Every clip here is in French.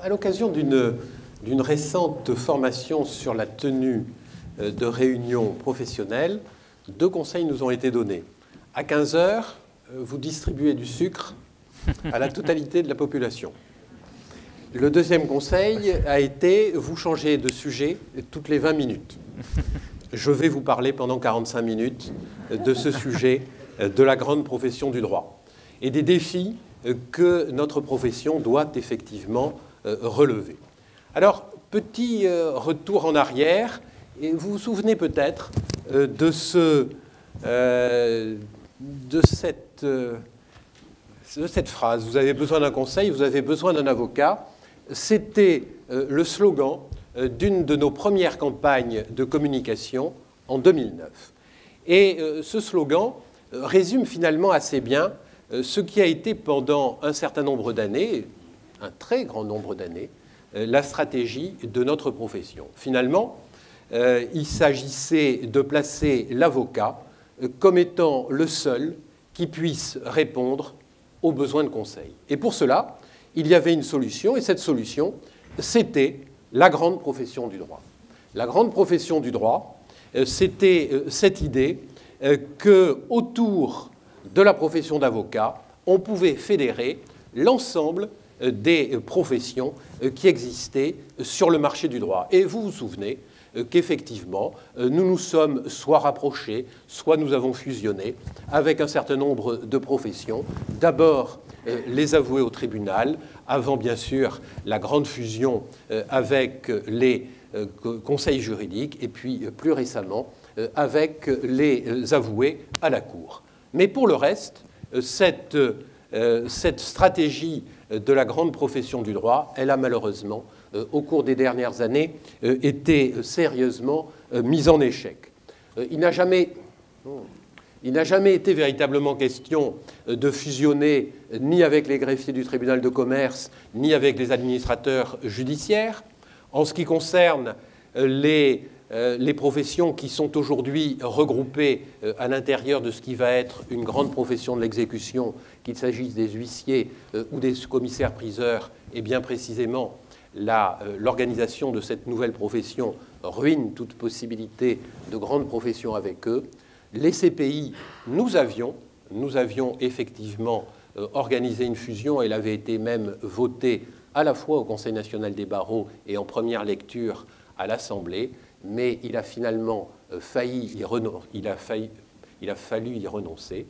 À l'occasion d'une récente formation sur la tenue de réunions professionnelles, 2 conseils nous ont été donnés. À 15 heures, vous distribuez du sucre à la totalité de la population. Le deuxième conseil a été, vous changez de sujet toutes les 20 minutes. Je vais vous parler pendant 45 minutes de ce sujet de la grande profession du droit et des défis que notre profession doit effectivement relever. Alors, petit retour en arrière, et vous vous souvenez peut-être de cette phrase. Vous avez besoin d'un conseil, vous avez besoin d'un avocat. C'était le slogan d'une de nos premières campagnes de communication en 2009. Et ce slogan résume finalement assez bien ce qui a été pendant un certain nombre d'années, un très grand nombre d'années, la stratégie de notre profession. Finalement, il s'agissait de placer l'avocat comme étant le seul qui puisse répondre aux besoins de conseil. Et pour cela, il y avait une solution, et cette solution, c'était la grande profession du droit. La grande profession du droit, c'était cette idée qu'autour de la profession d'avocat, on pouvait fédérer l'ensemble des professions qui existaient sur le marché du droit. Et vous vous souvenez qu'effectivement, nous nous sommes soit rapprochés, soit nous avons fusionné avec un certain nombre de professions. D'abord, les avoués au tribunal, avant bien sûr la grande fusion avec les conseils juridiques, et puis plus récemment avec les avoués à la cour. Mais pour le reste, cette stratégie de la grande profession du droit, elle a malheureusement, au cours des dernières années, été sérieusement mise en échec. Il n'a jamais été véritablement question de fusionner ni avec les greffiers du tribunal de commerce, ni avec les administrateurs judiciaires. En ce qui concerne les professions qui sont aujourd'hui regroupées à l'intérieur de ce qui va être une grande profession de l'exécution, qu'il s'agisse des huissiers ou des commissaires-priseurs, et bien précisément l'organisation de cette nouvelle profession ruine toute possibilité de grande profession avec eux. Les CPI, nous avions effectivement organisé une fusion, elle avait été même votée à la fois au Conseil national des barreaux et en première lecture à l'Assemblée, mais il a finalement fallu y renoncer.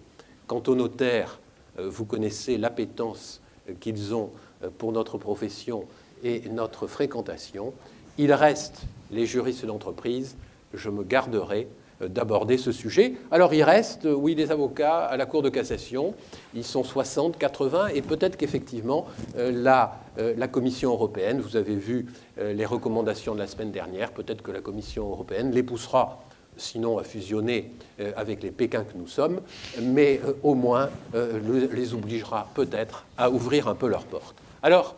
Quant aux notaires, vous connaissez l'appétence qu'ils ont pour notre profession et notre fréquentation. Il reste les juristes d'entreprise. Je me garderai d'aborder ce sujet. Alors il reste, oui, les avocats à la Cour de cassation. Ils sont 60, 80, et peut-être qu'effectivement la Commission européenne, vous avez vu les recommandations de la semaine dernière, peut-être que la Commission européenne les poussera, sinon à fusionner avec les Pékins que nous sommes, mais au moins les obligera peut-être à ouvrir un peu leurs portes. Alors,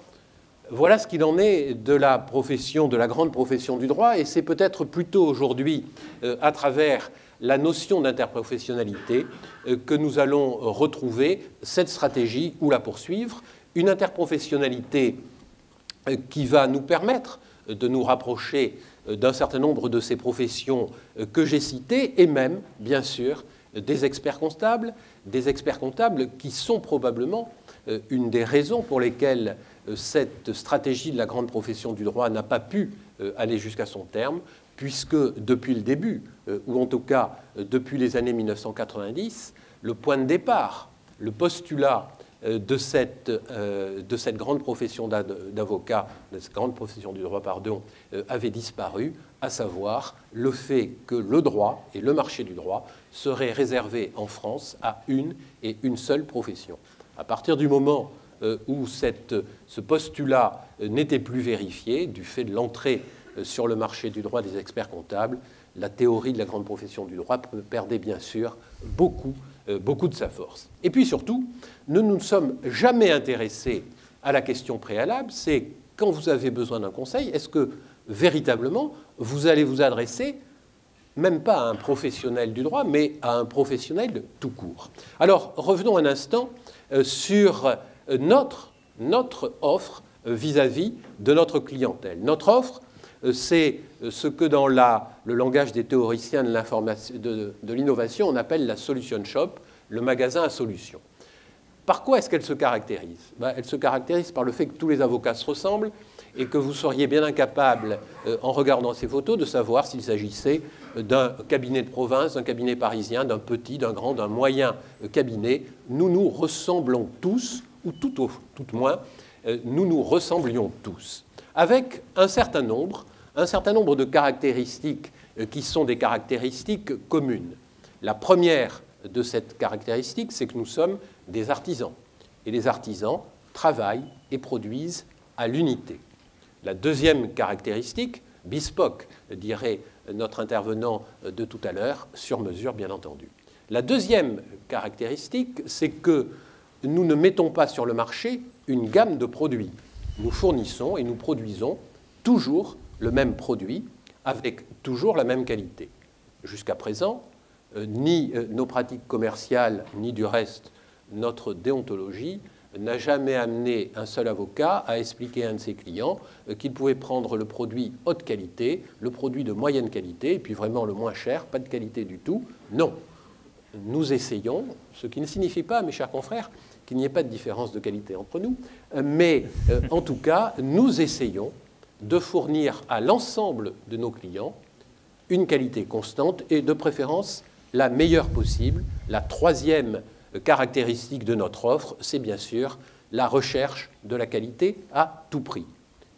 voilà ce qu'il en est de la profession, de la grande profession du droit, et c'est peut-être plutôt aujourd'hui, à travers la notion d'interprofessionnalité, que nous allons retrouver cette stratégie ou la poursuivre. Une interprofessionnalité qui va nous permettre de nous rapprocher d'un certain nombre de ces professions que j'ai citées, et même, bien sûr, des experts comptables qui sont probablement une des raisons pour lesquelles cette stratégie de la grande profession du droit n'a pas pu aller jusqu'à son terme, puisque depuis le début, ou en tout cas depuis les années 1990, le point de départ, le postulat de cette grande profession d'avocat, de cette grande profession du droit, pardon, avait disparu, à savoir le fait que le droit et le marché du droit seraient réservés en France à une et une seule profession. À partir du moment où ce postulat n'était plus vérifié, du fait de l'entrée sur le marché du droit des experts comptables, la théorie de la grande profession du droit perdait bien sûr beaucoup de sa force. Et puis surtout, nous ne nous sommes jamais intéressés à la question préalable, c'est quand vous avez besoin d'un conseil, est-ce que véritablement vous allez vous adresser même pas à un professionnel du droit, mais à un professionnel tout court. Alors revenons un instant sur notre offre vis-à-vis de notre clientèle. Notre offre, c'est ce que dans le langage des théoriciens de l'innovation, on appelle la solution shop, le magasin à solutions. Par quoi est-ce qu'elle se caractérise? Elle se caractérise par le fait que tous les avocats se ressemblent et que vous seriez bien incapable, en regardant ces photos, de savoir s'il s'agissait d'un cabinet de province, d'un cabinet parisien, d'un petit, d'un grand, d'un moyen cabinet. Nous nous ressemblons tous, ou tout moins, nous nous ressemblions tous, avec un certain nombre de caractéristiques qui sont des caractéristiques communes. La première de cette caractéristique, c'est que nous sommes des artisans. Et les artisans travaillent et produisent à l'unité. La deuxième caractéristique, bespoke, dirait notre intervenant de tout à l'heure, sur mesure bien entendu. La deuxième caractéristique, c'est que nous ne mettons pas sur le marché une gamme de produits. Nous fournissons et nous produisons toujours le même produit avec toujours la même qualité. Jusqu'à présent, ni nos pratiques commerciales, ni du reste notre déontologie n'a jamais amené un seul avocat à expliquer à un de ses clients qu'il pouvait prendre le produit haute qualité, le produit de moyenne qualité, et puis vraiment le moins cher, pas de qualité du tout. Non. Nous essayons, ce qui ne signifie pas, mes chers confrères, qu'il n'y ait pas de différence de qualité entre nous, mais en tout cas, nous essayons de fournir à l'ensemble de nos clients une qualité constante et de préférence la meilleure possible. La troisième caractéristique de notre offre, c'est bien sûr la recherche de la qualité à tout prix.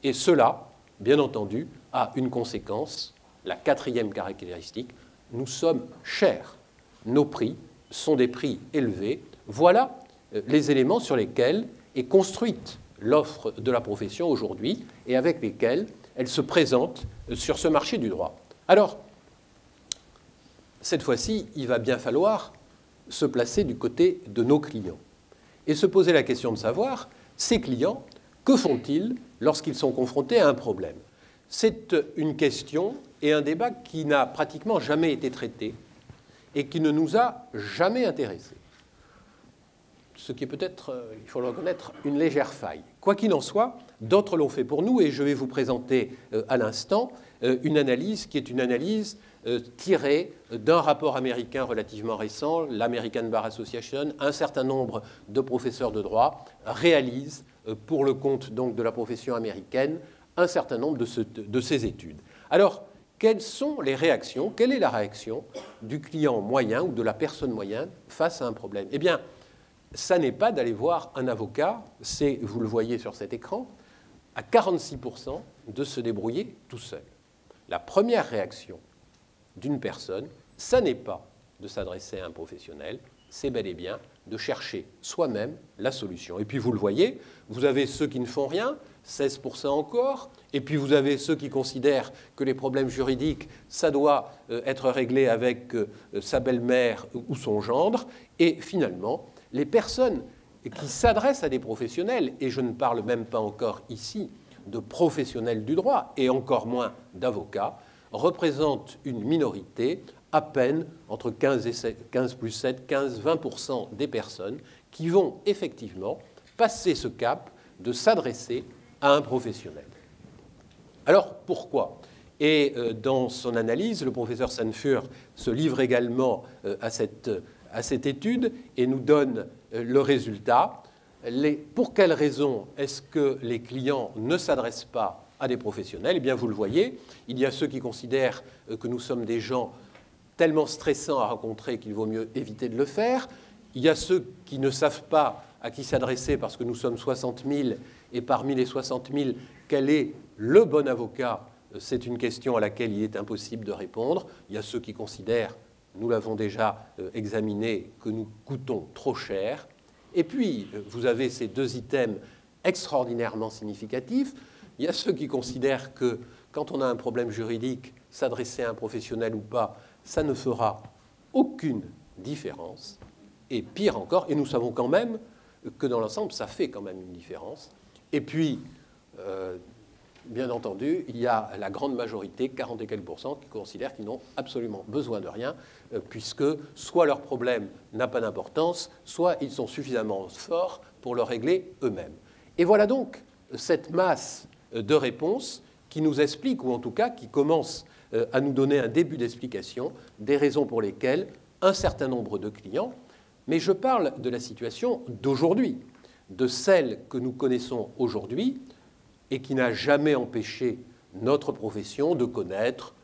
Et cela, bien entendu, a une conséquence, la quatrième caractéristique, nous sommes chers. Nos prix sont des prix élevés. Voilà les éléments sur lesquels est construite l'offre de la profession aujourd'hui et avec lesquels elle se présente sur ce marché du droit. Alors, cette fois-ci, il va bien falloir se placer du côté de nos clients et se poser la question de savoir, ces clients, que font-ils lorsqu'ils sont confrontés à un problème? C'est une question et un débat qui n'a pratiquement jamais été traité et qui ne nous a jamais intéressés. Ce qui est peut-être, il faut le reconnaître, une légère faille. Quoi qu'il en soit, d'autres l'ont fait pour nous et je vais vous présenter à l'instant une analyse qui est une analyse tirée d'un rapport américain relativement récent, l'American Bar Association. Un certain nombre de professeurs de droit réalisent, pour le compte donc de la profession américaine, un certain nombre de ces études. Alors, quelles sont les réactions? Quelle est la réaction du client moyen ou de la personne moyenne face à un problème? Eh bien, ça n'est pas d'aller voir un avocat, c'est, vous le voyez sur cet écran, à 46% de se débrouiller tout seul. La première réaction d'une personne, ça n'est pas de s'adresser à un professionnel, c'est bel et bien de chercher soi-même la solution. Et puis vous le voyez, vous avez ceux qui ne font rien, 16% encore, et puis vous avez ceux qui considèrent que les problèmes juridiques, ça doit être réglé avec sa belle-mère ou son gendre, et finalement, les personnes qui s'adressent à des professionnels, et je ne parle même pas encore ici de professionnels du droit, et encore moins d'avocats, représentent une minorité, à peine entre 15 plus 7, 15-20% des personnes qui vont effectivement passer ce cap de s'adresser à un professionnel. Alors, pourquoi? Et dans son analyse, le professeur Sanfur se livre également à cette étude et nous donne le résultat. Pour quelles raisons est-ce que les clients ne s'adressent pas à des professionnels? Eh bien, vous le voyez, il y a ceux qui considèrent que nous sommes des gens tellement stressants à rencontrer qu'il vaut mieux éviter de le faire. Il y a ceux qui ne savent pas à qui s'adresser parce que nous sommes 60 000 et parmi les 60 000, quel est le bon avocat? C'est une question à laquelle il est impossible de répondre. Il y a ceux qui considèrent, nous l'avons déjà examiné, que nous coûtons trop cher. Et puis, vous avez ces deux items extraordinairement significatifs. Il y a ceux qui considèrent que quand on a un problème juridique, s'adresser à un professionnel ou pas, ça ne fera aucune différence. Et pire encore, et nous savons quand même que dans l'ensemble, ça fait quand même une différence. Et puis, bien entendu, il y a la grande majorité, 40 et quelques %, qui considèrent qu'ils n'ont absolument besoin de rien, puisque soit leur problème n'a pas d'importance, soit ils sont suffisamment forts pour le régler eux-mêmes. Et voilà donc cette masse de réponses qui nous explique, ou en tout cas qui commence à nous donner un début d'explication des raisons pour lesquelles un certain nombre de clients, mais je parle de la situation d'aujourd'hui, de celle que nous connaissons aujourd'hui et qui n'a jamais empêché notre profession de connaître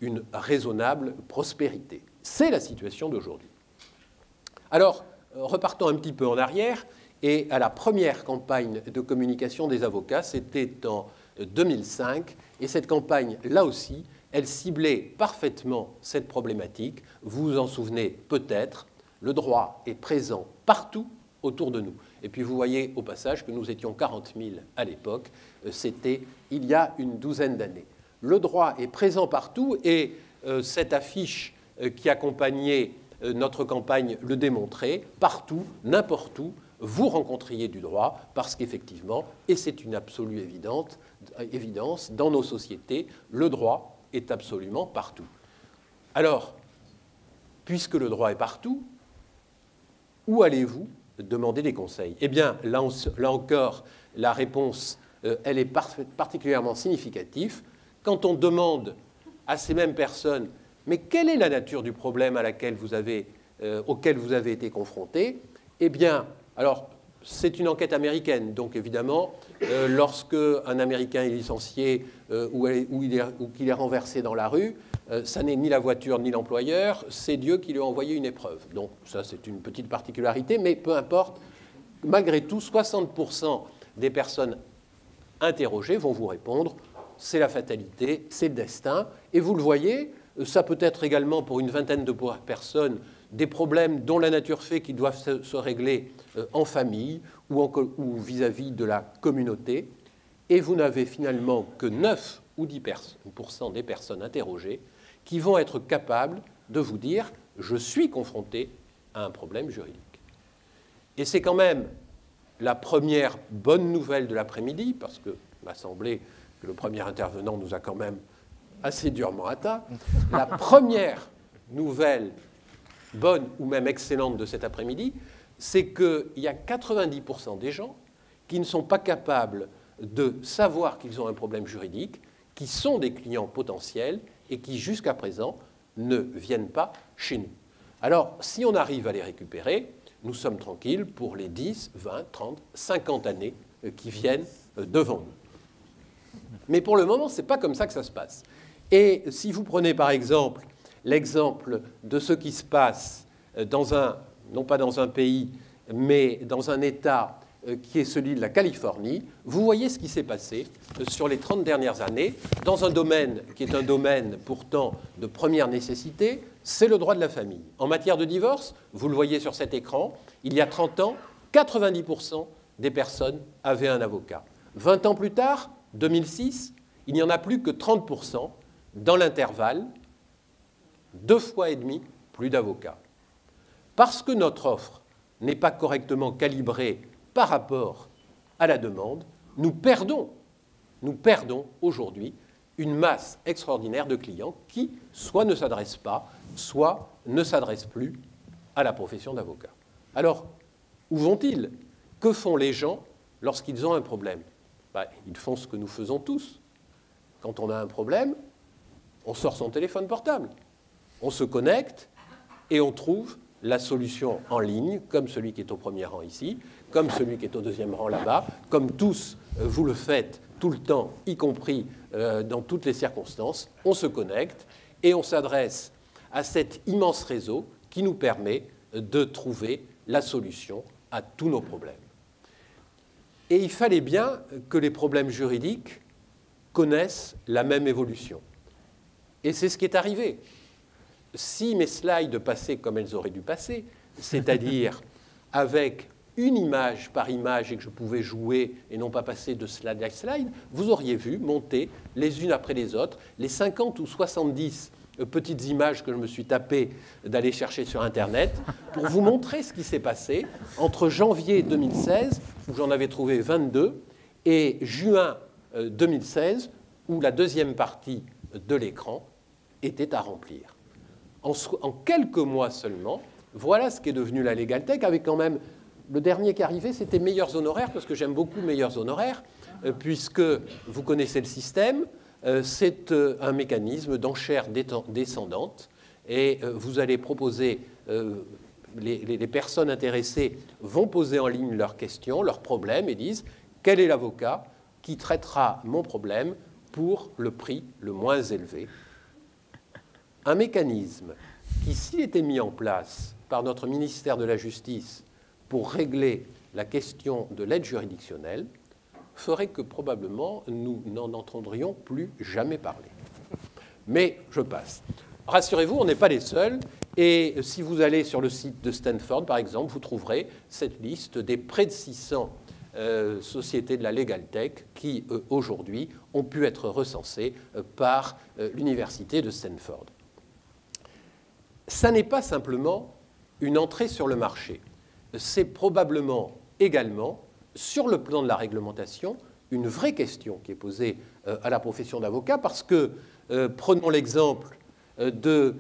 une raisonnable prospérité. C'est la situation d'aujourd'hui. Alors, repartons un petit peu en arrière, et à la première campagne de communication des avocats, c'était en 2005, et cette campagne, là aussi, elle ciblait parfaitement cette problématique. Vous vous en souvenez peut-être, le droit est présent partout autour de nous. Et puis vous voyez au passage que nous étions 40 000 à l'époque, c'était il y a une douzaine d'années. Le droit est présent partout et cette affiche qui accompagnait notre campagne le démontrait, partout, n'importe où, vous rencontriez du droit parce qu'effectivement, et c'est une absolue évidence, dans nos sociétés, le droit est absolument partout. Alors, puisque le droit est partout, où allez-vous demander des conseils? Eh bien, là encore, la réponse, elle est particulièrement significative. Quand on demande à ces mêmes personnes, mais quelle est la nature du problème auquel vous avez été confrontés? Eh bien, alors, c'est une enquête américaine, donc évidemment, lorsque un Américain est licencié ou qu'il est renversé dans la rue, ça n'est ni la voiture ni l'employeur, c'est Dieu qui lui a envoyé une épreuve. Donc ça, c'est une petite particularité, mais peu importe. Malgré tout, 60% des personnes interrogées vont vous répondre c'est la fatalité, c'est le destin. Et vous le voyez, ça peut être également pour une vingtaine de personnes des problèmes dont la nature fait qu'ils doivent se régler en famille ou vis-à-vis de la communauté. Et vous n'avez finalement que 9 ou 10% des personnes interrogées qui vont être capables de vous dire « je suis confronté à un problème juridique ». Et c'est quand même la première bonne nouvelle de l'après-midi, parce que il m'a semblé que le premier intervenant nous a quand même assez durement atteint. La première nouvelle bonne ou même excellente de cet après-midi, c'est qu'il y a 90% des gens qui ne sont pas capables de savoir qu'ils ont un problème juridique, qui sont des clients potentiels et qui, jusqu'à présent, ne viennent pas chez nous. Alors, si on arrive à les récupérer, nous sommes tranquilles pour les 10, 20, 30, 50 années qui viennent devant nous. Mais pour le moment, ce n'est pas comme ça que ça se passe. Et si vous prenez par exemple l'exemple de ce qui se passe non pas dans un pays, mais dans un État qui est celui de la Californie, vous voyez ce qui s'est passé sur les 30 dernières années dans un domaine qui est un domaine pourtant de première nécessité, c'est le droit de la famille. En matière de divorce, vous le voyez sur cet écran, il y a 30 ans, 90% des personnes avaient un avocat. 20 ans plus tard, 2006, il n'y en a plus que 30%. Dans l'intervalle, 2,5 fois plus d'avocats. Parce que notre offre n'est pas correctement calibrée par rapport à la demande, nous perdons aujourd'hui une masse extraordinaire de clients qui soit ne s'adressent pas, soit ne s'adressent plus à la profession d'avocat. Alors, où vont-ils? Que font les gens lorsqu'ils ont un problème? Ils font ce que nous faisons tous. Quand on a un problème, on sort son téléphone portable, on se connecte et on trouve la solution en ligne, comme celui qui est au premier rang ici, comme celui qui est au deuxième rang là-bas, comme tous vous le faites tout le temps, y compris dans toutes les circonstances. On se connecte et on s'adresse à cet immense réseau qui nous permet de trouver la solution à tous nos problèmes. Et il fallait bien que les problèmes juridiques connaissent la même évolution. Et c'est ce qui est arrivé. Si mes slides passaient comme elles auraient dû passer, c'est-à-dire avec une image par image et que je pouvais jouer et non pas passer de slide à slide, vous auriez vu monter les unes après les autres les 50 ou 70 petites images que je me suis tapé d'aller chercher sur Internet pour vous montrer ce qui s'est passé entre janvier 2016, où j'en avais trouvé 22, et juin 2016, où la deuxième partie de l'écran était à remplir. En quelques mois seulement, voilà ce qu'est devenu la LegalTech, avec quand même, le dernier qui arrivait, c'était Meilleurs Honoraires, parce que j'aime beaucoup Meilleurs Honoraires, puisque vous connaissez le système, c'est un mécanisme d'enchère descendante, et vous allez proposer, les personnes intéressées vont poser en ligne leurs questions, leurs problèmes, et disent quel est l'avocat qui traitera mon problème pour le prix le moins élevé. Un mécanisme qui, s'il était mis en place par notre ministère de la Justice pour régler la question de l'aide juridictionnelle, ferait que probablement nous n'en entendrions plus jamais parler. Mais je passe. Rassurez-vous, on n'est pas les seuls. Et si vous allez sur le site de Stanford, par exemple, vous trouverez cette liste des près de 600 sociétés de la Legal Tech qui, aujourd'hui, ont pu être recensées par l'université de Stanford. Ça n'est pas simplement une entrée sur le marché. C'est probablement également, sur le plan de la réglementation, une vraie question qui est posée à la profession d'avocat, parce que, prenons l'exemple de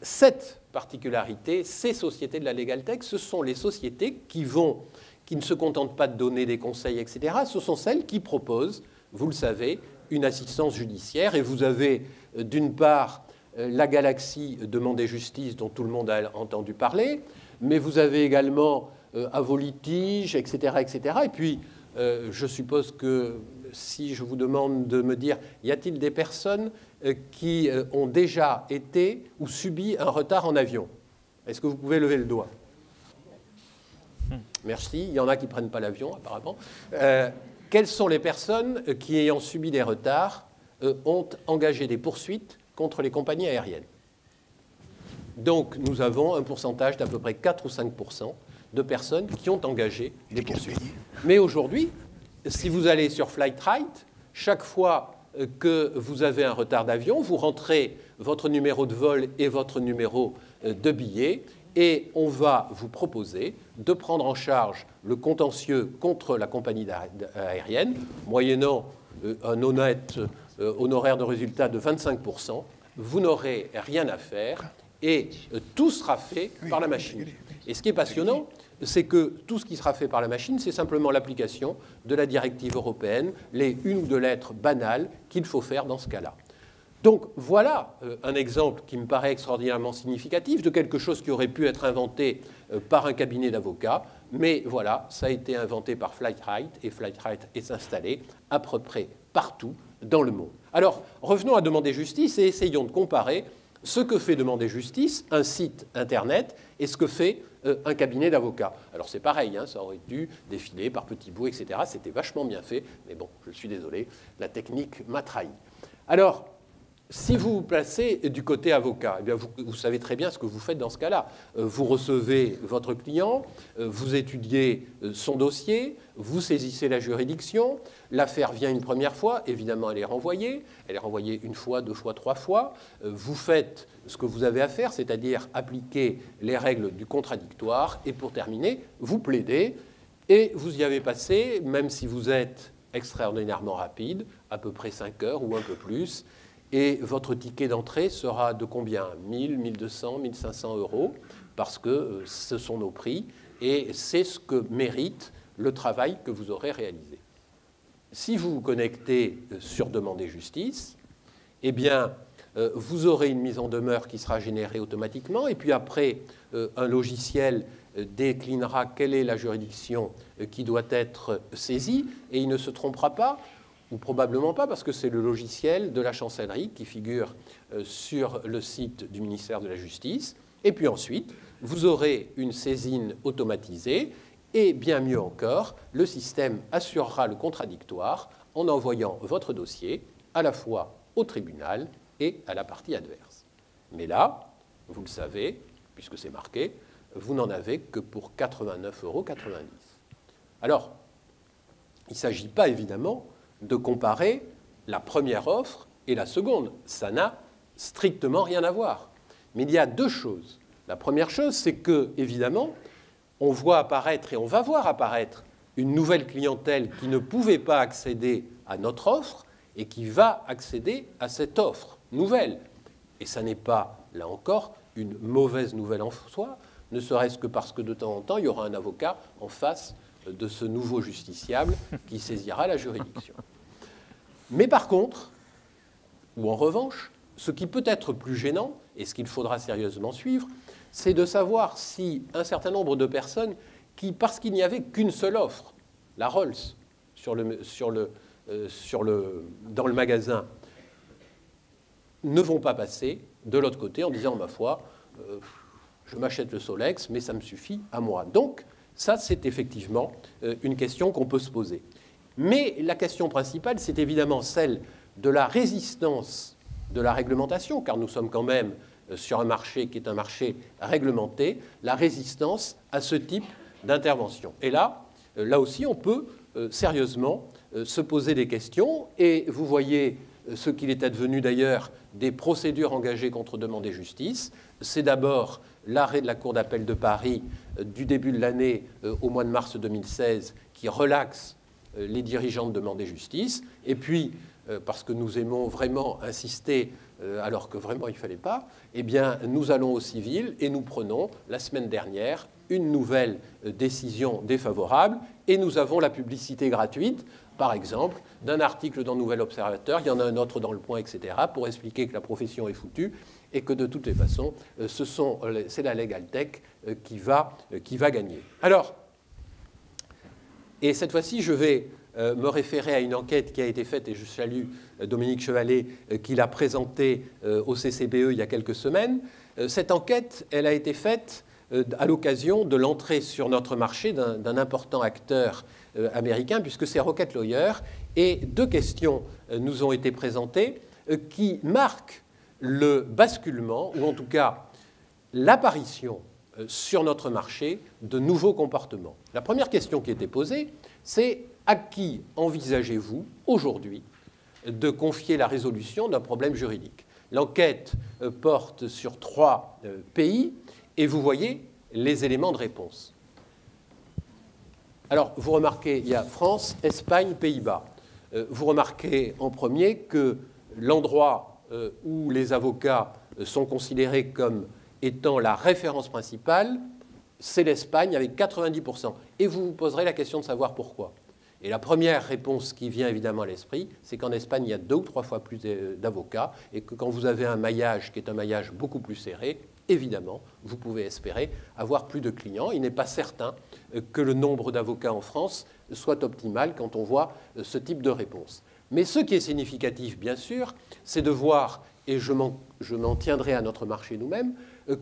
cette particularité, ces sociétés de la Legal Tech, ce sont les sociétés qui ne se contentent pas de donner des conseils, etc. Ce sont celles qui proposent, vous le savez, une assistance judiciaire. Et vous avez, d'une part, la galaxie Demandez Justice, dont tout le monde a entendu parler, mais vous avez également à vos litiges, etc., etc. Et puis, je suppose que si je vous demande de me dire, y a-t-il des personnes qui ont déjà été ou subi un retard en avion? Est-ce que vous pouvez lever le doigt? Merci. Il y en a qui ne prennent pas l'avion, apparemment. Quelles sont les personnes qui, ayant subi des retards, ont engagé des poursuites contre les compagnies aériennes? Donc, nous avons un pourcentage d'à peu près 4 ou 5% de personnes qui ont engagé des poursuites. Mais aujourd'hui, si vous allez sur Flightright, chaque fois que vous avez un retard d'avion, vous rentrez votre numéro de vol et votre numéro de billet, et on va vous proposer de prendre en charge le contentieux contre la compagnie aérienne, moyennant un honnête honoraire de résultat de 25%. Vous n'aurez rien à faire et tout sera fait par la machine. Et ce qui est passionnant, c'est que tout ce qui sera fait par la machine, c'est simplement l'application de la directive européenne, les une ou deux lettres banales qu'il faut faire dans ce cas-là. Donc voilà un exemple qui me paraît extraordinairement significatif de quelque chose qui aurait pu être inventé par un cabinet d'avocats, mais voilà, ça a été inventé par Flightright, et Flightright est installé à peu près partout dans le monde. Alors, revenons à Demandez Justice et essayons de comparer ce que fait Demandez Justice, un site Internet, et ce que fait un cabinet d'avocats. Alors c'est pareil, hein, ça aurait dû défiler par petits bouts, etc. C'était vachement bien fait, mais bon, je suis désolé, la technique m'a trahi. Alors, si vous vous placez du côté avocat, eh bien vous savez très bien ce que vous faites dans ce cas-là. Vous recevez votre client, vous étudiez son dossier, vous saisissez la juridiction, l'affaire vient une première fois, évidemment elle est renvoyée une fois, deux fois, trois fois. Vous faites ce que vous avez à faire, c'est-à-dire appliquer les règles du contradictoire, et pour terminer, vous plaidez, et vous y avez passé, même si vous êtes extraordinairement rapide, à peu près 5 heures ou un peu plus. Et votre ticket d'entrée sera de combien? 1000, 1200, 1500 euros, parce que ce sont nos prix, et c'est ce que mérite le travail que vous aurez réalisé. Si vous vous connectez sur Demandez Justice, eh bien, vous aurez une mise en demeure qui sera générée automatiquement, et puis après, un logiciel déclinera quelle est la juridiction qui doit être saisie, et il ne se trompera pas, ou probablement pas, parce que c'est le logiciel de la chancellerie qui figure sur le site du ministère de la Justice. Et puis ensuite, vous aurez une saisine automatisée, et bien mieux encore, le système assurera le contradictoire en envoyant votre dossier à la fois au tribunal et à la partie adverse. Mais là, vous le savez, puisque c'est marqué, vous n'en avez que pour 89,90 €. Alors, il ne s'agit pas évidemment de comparer la première offre et la seconde. Ça n'a strictement rien à voir. Mais il y a deux choses. La première chose, c'est que, évidemment, on voit apparaître et on va voir apparaître une nouvelle clientèle qui ne pouvait pas accéder à notre offre et qui va accéder à cette offre nouvelle. Et ça n'est pas, là encore, une mauvaise nouvelle en soi, ne serait-ce que parce que de temps en temps, il y aura un avocat en face de ce nouveau justiciable qui saisira la juridiction. Mais par contre, ou en revanche, ce qui peut être plus gênant, et ce qu'il faudra sérieusement suivre, c'est de savoir si un certain nombre de personnes qui, parce qu'il n'y avait qu'une seule offre, la Rolls, dans le magasin, ne vont pas passer de l'autre côté en disant, ma foi, je m'achète le Solex, mais ça me suffit à moi. Donc, ça, c'est effectivement une question qu'on peut se poser. Mais la question principale, c'est évidemment celle de la résistance de la réglementation, car nous sommes quand même sur un marché qui est un marché réglementé, la résistance à ce type d'intervention. Et là aussi, on peut sérieusement se poser des questions, et vous voyez ce qu'il est advenu d'ailleurs des procédures engagées contre demandée justice. C'est d'abord l'arrêt de la Cour d'appel de Paris du début de l'année au mois de mars 2016 qui relaxe les dirigeants de demandée justice, et puis parce que nous aimons vraiment insister alors que vraiment il ne fallait pas, eh bien nous allons au civil et nous prenons la semaine dernière une nouvelle décision défavorable, et nous avons la publicité gratuite, par exemple, d'un article dans Nouvel Observateur, il y en a un autre dans Le Point, etc., pour expliquer que la profession est foutue et que de toutes les façons, c'est la Legal Tech qui va gagner. Alors, et cette fois-ci, je vais me référer à une enquête qui a été faite, et je salue Dominique Chevalet qui l'a présentée au CCBE il y a quelques semaines. Cette enquête, elle a été faite à l'occasion de l'entrée sur notre marché d'un important acteur américain, puisque c'est Rocket Lawyer, et deux questions nous ont été présentées qui marquent le basculement, ou en tout cas l'apparition sur notre marché de nouveaux comportements. La première question qui était posée, c'est à qui envisagez-vous aujourd'hui de confier la résolution d'un problème juridique? L'enquête porte sur 3 pays, et vous voyez les éléments de réponse. Alors, vous remarquez, il y a France, Espagne, Pays-Bas. Vous remarquez en premier que l'endroit où les avocats sont considérés comme étant la référence principale, c'est l'Espagne avec 90%. Et vous vous poserez la question de savoir pourquoi. Et la première réponse qui vient évidemment à l'esprit, c'est qu'en Espagne, il y a 2 ou 3 fois plus d'avocats, et que quand vous avez un maillage qui est un maillage beaucoup plus serré, évidemment, vous pouvez espérer avoir plus de clients. Il n'est pas certain que le nombre d'avocats en France soit optimal quand on voit ce type de réponse. Mais ce qui est significatif, bien sûr, c'est de voir, et je m'en tiendrai à notre marché nous-mêmes,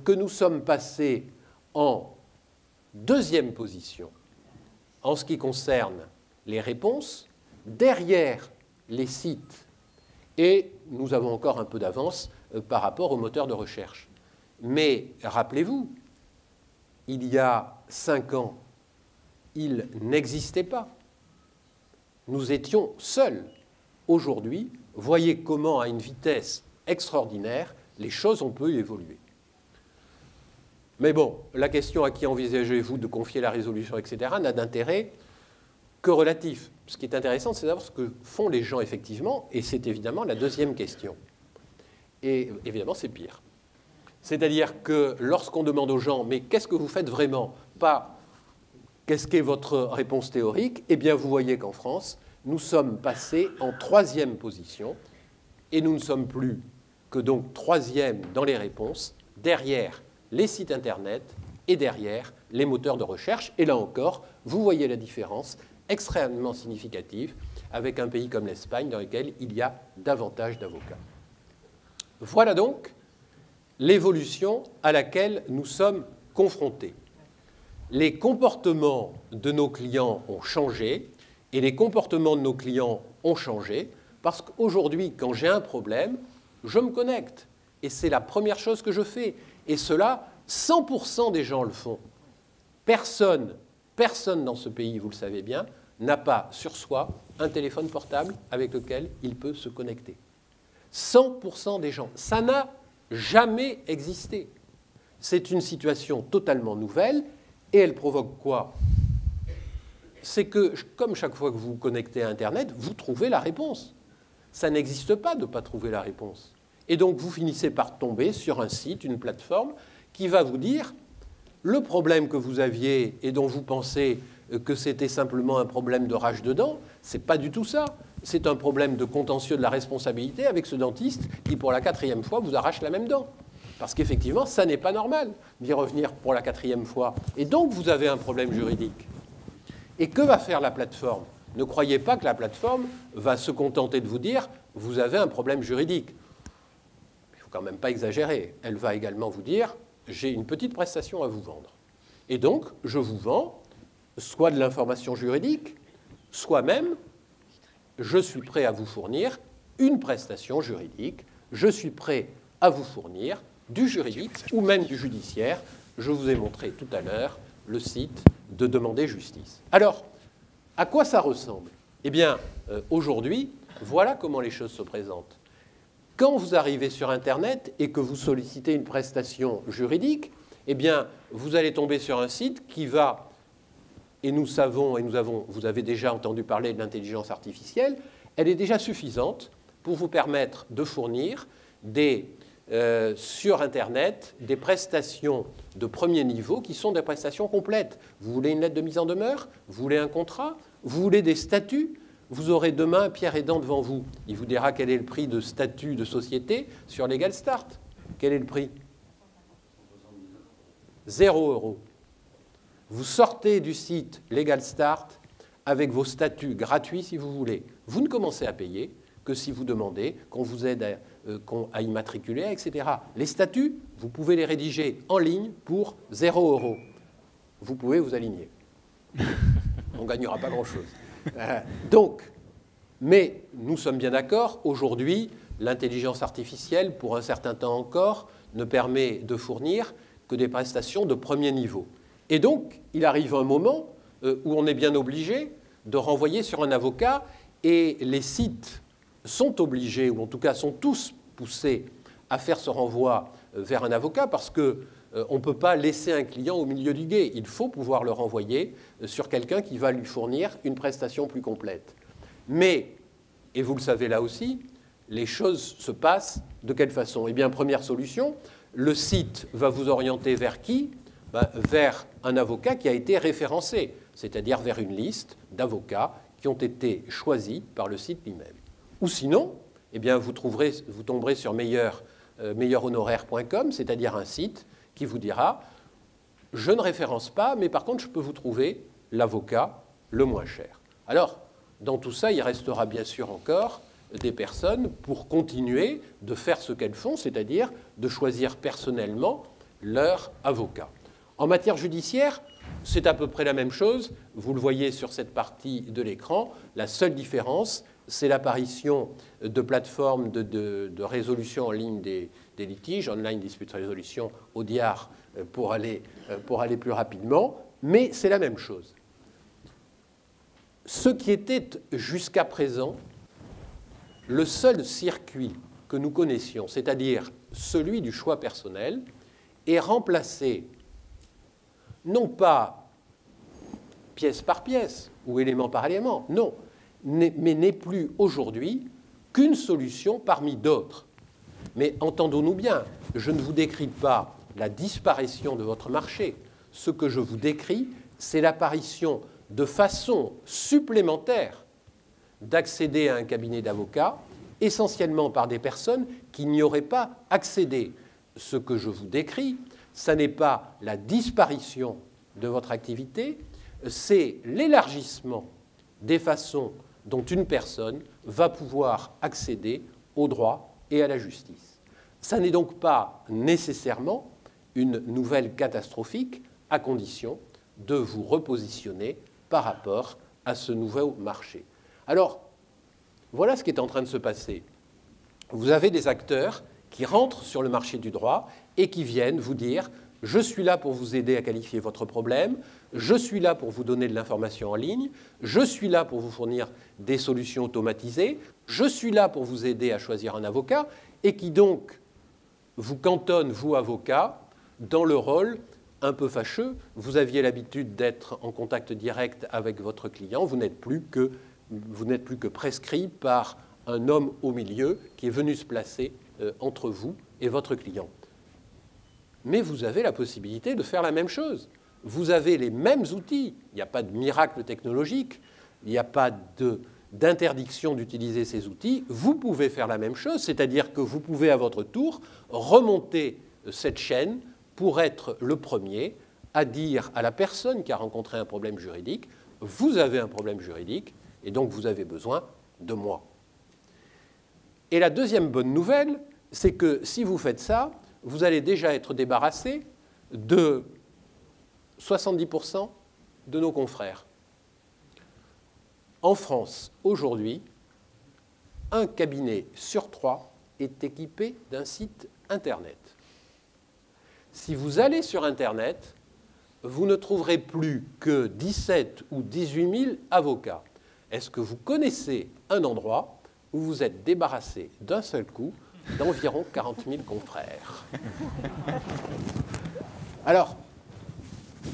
que nous sommes passés en 2e position en ce qui concerne les réponses, derrière les sites, et nous avons encore un peu d'avance par rapport aux moteurs de recherche. Mais rappelez-vous, il y a 5 ans, il n'existait pas. Nous étions seuls. Aujourd'hui, voyez comment, à une vitesse extraordinaire, les choses ont pu évoluer. Mais bon, la question à qui envisagez-vous de confier la résolution, etc., n'a d'intérêt que relatif. Ce qui est intéressant, c'est de savoir ce que font les gens effectivement, et c'est évidemment la 2e question. Et évidemment, c'est pire. C'est-à-dire que lorsqu'on demande aux gens « mais qu'est-ce que vous faites vraiment ?» Pas « qu'est-ce qu'est votre réponse théorique ?» Eh bien, vous voyez qu'en France, nous sommes passés en 3e position, et nous ne sommes plus que donc 3e dans les réponses, derrière les sites Internet et derrière les moteurs de recherche. Et là encore, vous voyez la différence extrêmement significative avec un pays comme l'Espagne dans lequel il y a davantage d'avocats. Voilà donc l'évolution à laquelle nous sommes confrontés. Les comportements de nos clients ont changé, et les comportements de nos clients ont changé parce qu'aujourd'hui, quand j'ai un problème, je me connecte. Et c'est la première chose que je fais. Et cela, 100% des gens le font. Personne dans ce pays, vous le savez bien, n'a pas sur soi un téléphone portable avec lequel il peut se connecter. 100% des gens. Ça n'a jamais existé. C'est une situation totalement nouvelle, et elle provoque quoi? C'est que, comme chaque fois que vous vous connectez à Internet, vous trouvez la réponse. Ça n'existe pas de ne pas trouver la réponse. Et donc, vous finissez par tomber sur un site, une plateforme, qui va vous dire le problème que vous aviez et dont vous pensez que c'était simplement un problème de rage de dents, ce n'est pas du tout ça. C'est un problème de contentieux de la responsabilité avec ce dentiste qui, pour la 4e fois, vous arrache la même dent. Parce qu'effectivement, ça n'est pas normal d'y revenir pour la 4e fois. Et donc, vous avez un problème juridique. Et que va faire la plateforme? Ne croyez pas que la plateforme va se contenter de vous dire « vous avez un problème juridique ». Il ne faut quand même pas exagérer. Elle va également vous dire « j'ai une petite prestation à vous vendre ». Et donc, je vous vends soit de l'information juridique, soit même, je suis prêt à vous fournir une prestation juridique, je suis prêt à vous fournir du juridique ou même du judiciaire. Je vous ai montré tout à l'heure le site de Demander Justice. Alors, à quoi ça ressemble? Eh bien, aujourd'hui, voilà comment les choses se présentent. Quand vous arrivez sur Internet et que vous sollicitez une prestation juridique, eh bien, vous allez tomber sur un site qui va, et nous savons, vous avez déjà entendu parler de l'intelligence artificielle, elle est déjà suffisante pour vous permettre de fournir sur Internet des prestations de premier niveau qui sont des prestations complètes. Vous voulez une lettre de mise en demeure? Vous voulez un contrat? Vous voulez des statuts? Vous aurez demain Pierre Edan devant vous. Il vous dira quel est le prix de statut de société sur Legal Start. Quel est le prix? 0 €. Vous sortez du site Legal Start avec vos statuts gratuits si vous voulez. Vous ne commencez à payer que si vous demandez qu'on vous aide à immatriculer, etc. Les statuts, vous pouvez les rédiger en ligne pour 0 €. Vous pouvez vous aligner. On ne gagnera pas grand-chose. Donc, mais nous sommes bien d'accord, aujourd'hui, l'intelligence artificielle, pour un certain temps encore, ne permet de fournir que des prestations de premier niveau. Et donc, il arrive un moment où on est bien obligé de renvoyer sur un avocat, et les sites sont obligés, ou en tout cas sont tous poussés à faire ce renvoi vers un avocat, parce qu'on ne peut pas laisser un client au milieu du gué. Il faut pouvoir le renvoyer sur quelqu'un qui va lui fournir une prestation plus complète. Mais, et vous le savez là aussi, les choses se passent de quelle façon? Eh bien, première solution, le site va vous orienter vers qui? Vers un avocat qui a été référencé, c'est-à-dire vers une liste d'avocats qui ont été choisis par le site lui-même. Ou sinon, eh bien, vous tomberez sur meilleurhonoraire.com, c'est-à-dire un site qui vous dira « je ne référence pas, mais par contre, je peux vous trouver l'avocat le moins cher ». Alors, dans tout ça, il restera bien sûr encore des personnes pour continuer de faire ce qu'elles font, c'est-à-dire de choisir personnellement leur avocat. En matière judiciaire, c'est à peu près la même chose. Vous le voyez sur cette partie de l'écran. La seule différence, c'est l'apparition de plateformes de résolution en ligne des litiges, Online Dispute Resolution, ODIAR, pour aller plus rapidement. Mais c'est la même chose. Ce qui était jusqu'à présent le seul circuit que nous connaissions, c'est-à-dire celui du choix personnel, est remplacé non pas pièce par pièce ou élément par élément, non, mais n'est plus aujourd'hui qu'une solution parmi d'autres. Mais entendons-nous bien, je ne vous décris pas la disparition de votre marché. Ce que je vous décris, c'est l'apparition de façons supplémentaires d'accéder à un cabinet d'avocats, essentiellement par des personnes qui n'y auraient pas accédé. Ce que je vous décris, ce n'est pas la disparition de votre activité, c'est l'élargissement des façons dont une personne va pouvoir accéder au droit et à la justice. Ça n'est donc pas nécessairement une nouvelle catastrophique, à condition de vous repositionner par rapport à ce nouveau marché. Alors, voilà ce qui est en train de se passer. Vous avez des acteurs qui rentrent sur le marché du droit et qui viennent vous dire « je suis là pour vous aider à qualifier votre problème, je suis là pour vous donner de l'information en ligne, je suis là pour vous fournir des solutions automatisées, je suis là pour vous aider à choisir un avocat » et qui donc vous cantonne, vous, avocat, dans le rôle un peu fâcheux. Vous aviez l'habitude d'être en contact direct avec votre client, vous n'êtes plus que prescrit par un homme au milieu qui est venu se placer entre vous et votre client. mais vous avez la possibilité de faire la même chose. Vous avez les mêmes outils. Il n'y a pas de miracle technologique, il n'y a pas d'interdiction d'utiliser ces outils. Vous pouvez faire la même chose, c'est-à-dire que vous pouvez à votre tour remonter cette chaîne pour être le premier à dire à la personne qui a rencontré un problème juridique, vous avez un problème juridique et donc vous avez besoin de moi. Et la deuxième bonne nouvelle, c'est que si vous faites ça, vous allez déjà être débarrassé de 70% de nos confrères. En France, aujourd'hui, un cabinet sur 3 est équipé d'un site Internet. Si vous allez sur Internet, vous ne trouverez plus que 17 ou 18 000 avocats. Est-ce que vous connaissez un endroit où vous êtes débarrassé d'un seul coup d'environ 40 000 confrères? Alors,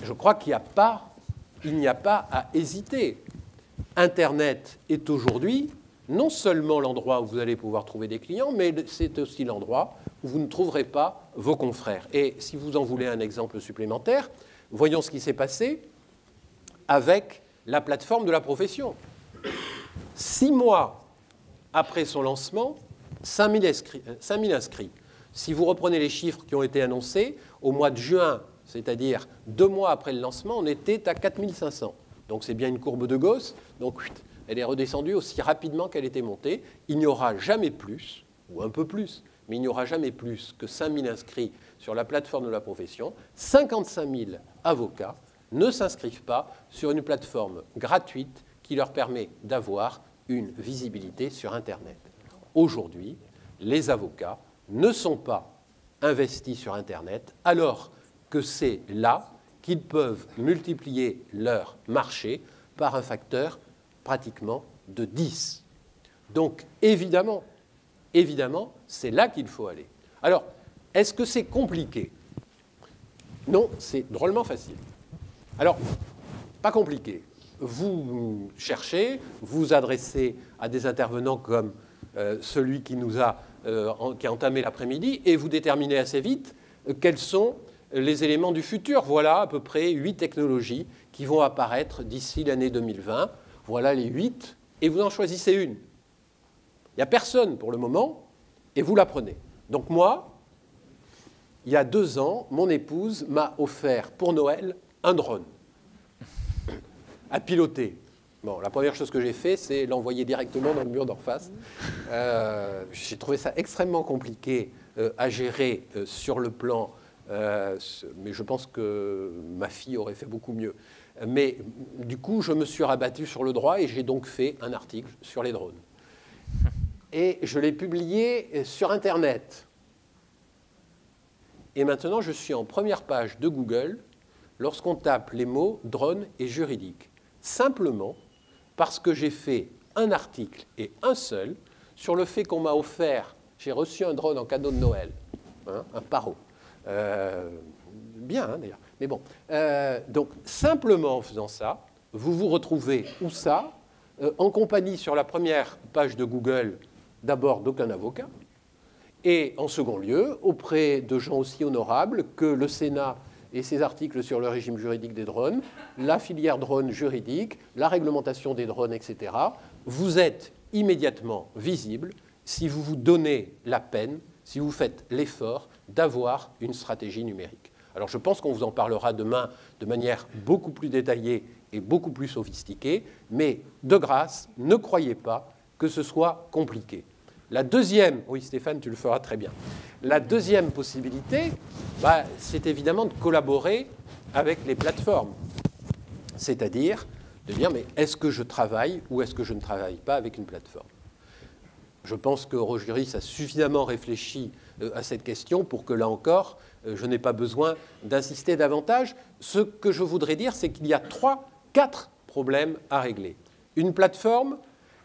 je crois qu'il n'y a pas à hésiter. Internet est aujourd'hui non seulement l'endroit où vous allez pouvoir trouver des clients, mais c'est aussi l'endroit où vous ne trouverez pas vos confrères. Et si vous en voulez un exemple supplémentaire, voyons ce qui s'est passé avec la plateforme de la profession. 6 mois après son lancement, 5 000 inscrits. Si vous reprenez les chiffres qui ont été annoncés, au mois de juin, c'est-à-dire 2 mois après le lancement, on était à 4 500. Donc c'est bien une courbe de Gauss. Donc elle est redescendue aussi rapidement qu'elle était montée. Il n'y aura jamais plus, ou un peu plus, mais il n'y aura jamais plus que 5 000 inscrits sur la plateforme de la profession. 55 000 avocats ne s'inscrivent pas sur une plateforme gratuite qui leur permet d'avoir une visibilité sur Internet. Aujourd'hui, les avocats ne sont pas investis sur Internet, alors que c'est là qu'ils peuvent multiplier leur marché par un facteur pratiquement de 10. Donc, évidemment, c'est là qu'il faut aller. Alors, est-ce que c'est compliqué? Non, c'est drôlement facile. Alors, pas compliqué. Vous cherchez, vous adressez à des intervenants comme celui qui a entamé l'après-midi, et vous déterminez assez vite quels sont les éléments du futur. Voilà à peu près 8 technologies qui vont apparaître d'ici l'année 2020. Voilà les 8, et vous en choisissez une. Il n'y a personne pour le moment, et vous la prenez. Donc moi, il y a 2 ans, mon épouse m'a offert pour Noël un drone à piloter. Bon, la première chose que j'ai fait, c'est l'envoyer directement dans le mur d'en face. J'ai trouvé ça extrêmement compliqué à gérer sur le plan, mais je pense que ma fille aurait fait beaucoup mieux. Mais du coup, je me suis rabattu sur le droit et j'ai donc fait un article sur les drones. Et je l'ai publié sur Internet. Et maintenant, je suis en première page de Google lorsqu'on tape les mots « drone » et « juridique ». Simplement parce que j'ai fait un article et un seul sur le fait qu'on m'a offert, j'ai reçu un drone en cadeau de Noël, hein, un Paro. Bien, hein, d'ailleurs. Mais bon, donc simplement en faisant ça, vous vous retrouvez où ça, en compagnie sur la première page de Google, d'abord d'aucun avocat, et en second lieu, auprès de gens aussi honorables que le Sénat et ses articles sur le régime juridique des drones, la filière drone juridique, la réglementation des drones, etc. Vous êtes immédiatement visible si vous vous donnez la peine, si vous faites l'effort d'avoir une stratégie numérique. Alors je pense qu'on vous en parlera demain de manière beaucoup plus détaillée et beaucoup plus sophistiquée, mais de grâce, ne croyez pas que ce soit compliqué. La deuxième, oui Stéphane, tu le feras très bien. La deuxième possibilité, c'est évidemment de collaborer avec les plateformes. C'est-à-dire de dire, mais est-ce que je travaille ou est-ce que je ne travaille pas avec une plateforme? Je pense que Eurojuris a suffisamment réfléchi à cette question pour que, là encore, je n'ai pas besoin d'insister davantage. Ce que je voudrais dire, c'est qu'il y a 4 problèmes à régler. Une plateforme,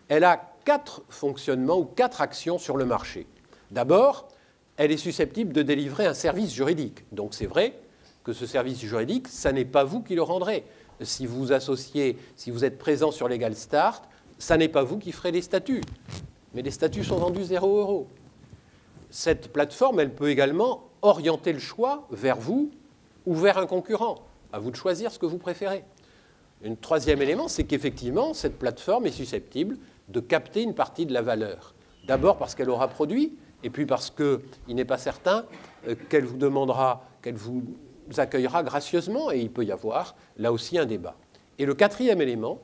elle a 4 fonctionnements ou 4 actions sur le marché. D'abord, elle est susceptible de délivrer un service juridique. Donc c'est vrai que ce service juridique, ça n'est pas vous qui le rendrez. Si vous associez, si vous êtes présent sur Legal Start, ça n'est pas vous qui ferez les statuts. Mais les statuts sont vendus 0 €. Cette plateforme, elle peut également orienter le choix vers vous ou vers un concurrent. À vous de choisir ce que vous préférez. Un troisième élément, c'est qu'effectivement, cette plateforme est susceptible de capter une partie de la valeur. D'abord parce qu'elle aura produit, et puis parce qu'il n'est pas certain qu'elle vous demandera, qu'elle vous accueillera gracieusement, et il peut y avoir là aussi un débat. Et le quatrième élément,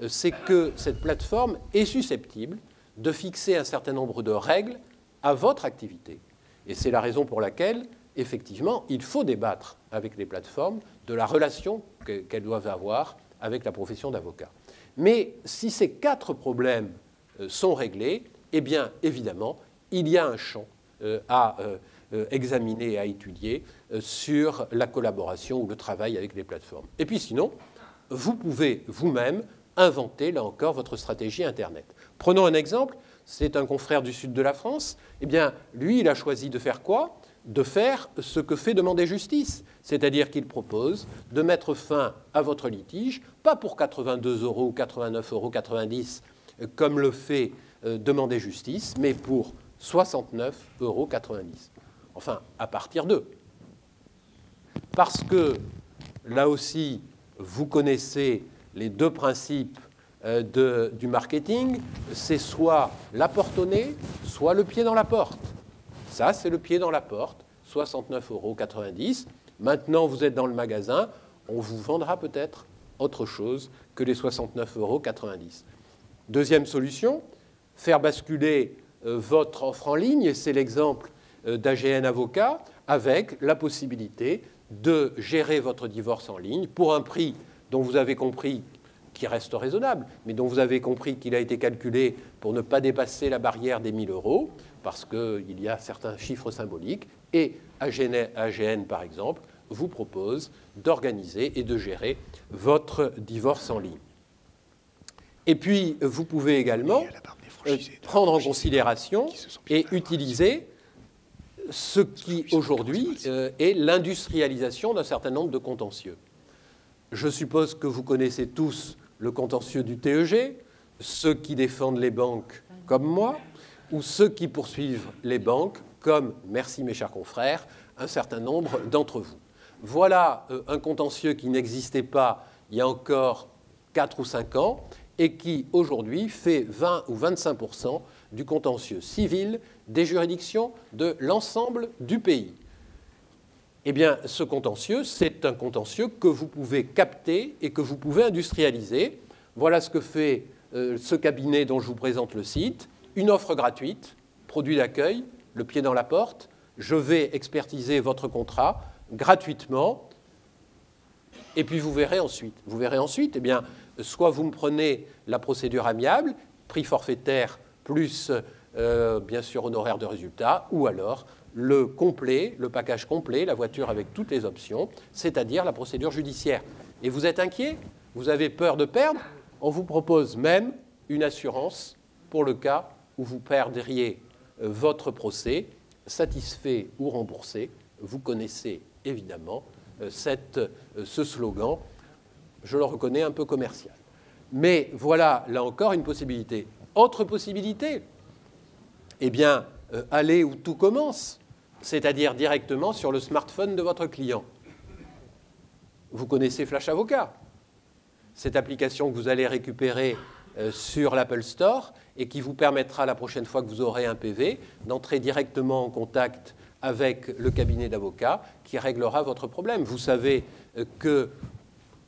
c'est que cette plateforme est susceptible de fixer un certain nombre de règles à votre activité. Et c'est la raison pour laquelle, effectivement, il faut débattre avec les plateformes de la relation qu'elles doivent avoir avec la profession d'avocat. Mais si ces 4 problèmes sont réglés, eh bien, évidemment, il y a un champ à examiner et à étudier sur la collaboration ou le travail avec les plateformes. Et puis sinon, vous pouvez vous-même inventer, là encore, votre stratégie Internet. Prenons un exemple, c'est un confrère du sud de la France. Eh bien, lui, il a choisi de faire quoi ? De faire ce que fait Demander Justice, c'est-à-dire qu'il propose de mettre fin à votre litige, pas pour 82 € ou 89,90 € comme le fait Demander Justice, mais pour 69,90 €. Enfin, à partir d'eux. Parce que, là aussi, vous connaissez les 2 principes du marketing, c'est soit la porte au nez, soit le pied dans la porte. Ça, c'est le pied dans la porte, 69,90 €. Maintenant, vous êtes dans le magasin, on vous vendra peut-être autre chose que les 69,90 €. Deuxième solution, faire basculer votre offre en ligne, et c'est l'exemple d'AGN Avocat, avec la possibilité de gérer votre divorce en ligne pour un prix dont vous avez compris qui reste raisonnable, mais dont vous avez compris qu'il a été calculé pour ne pas dépasser la barrière des 1 000 €, parce qu'il y a certains chiffres symboliques, et AGN, par exemple, vous propose d'organiser et de gérer votre divorce en ligne. Et puis, vous pouvez également prendre en considération et utiliser ce qui, aujourd'hui, est l'industrialisation d'un certain nombre de contentieux. Je suppose que vous connaissez tous le contentieux du TEG, ceux qui défendent les banques comme moi, ou ceux qui poursuivent les banques comme, merci mes chers confrères, un certain nombre d'entre vous. Voilà un contentieux qui n'existait pas il y a encore 4 ou 5 ans et qui, aujourd'hui, fait 20 ou 25% du contentieux civil des juridictions de l'ensemble du pays. Eh bien, ce contentieux, c'est un contentieux que vous pouvez capter et que vous pouvez industrialiser. Voilà ce que fait ce cabinet dont je vous présente le site. Une offre gratuite, produit d'accueil, le pied dans la porte. Je vais expertiser votre contrat gratuitement. Et puis vous verrez ensuite. Vous verrez ensuite, eh bien, soit vous me prenez la procédure amiable, prix forfaitaire plus, bien sûr, honoraire de résultat, ou alors le complet, le package complet, la voiture avec toutes les options, c'est-à-dire la procédure judiciaire. Et vous êtes inquiet? Vous avez peur de perdre? On vous propose même une assurance pour le cas où vous perdriez votre procès, satisfait ou remboursé. Vous connaissez évidemment ce slogan, je le reconnais un peu commercial. Mais voilà, là encore, une possibilité. Autre possibilité, eh bien, aller où tout commence, c'est-à-dire directement sur le smartphone de votre client. Vous connaissez Flash Avocat, cette application que vous allez récupérer sur l'Apple Store et qui vous permettra, la prochaine fois que vous aurez un PV, d'entrer directement en contact avec le cabinet d'avocats qui réglera votre problème. Vous savez que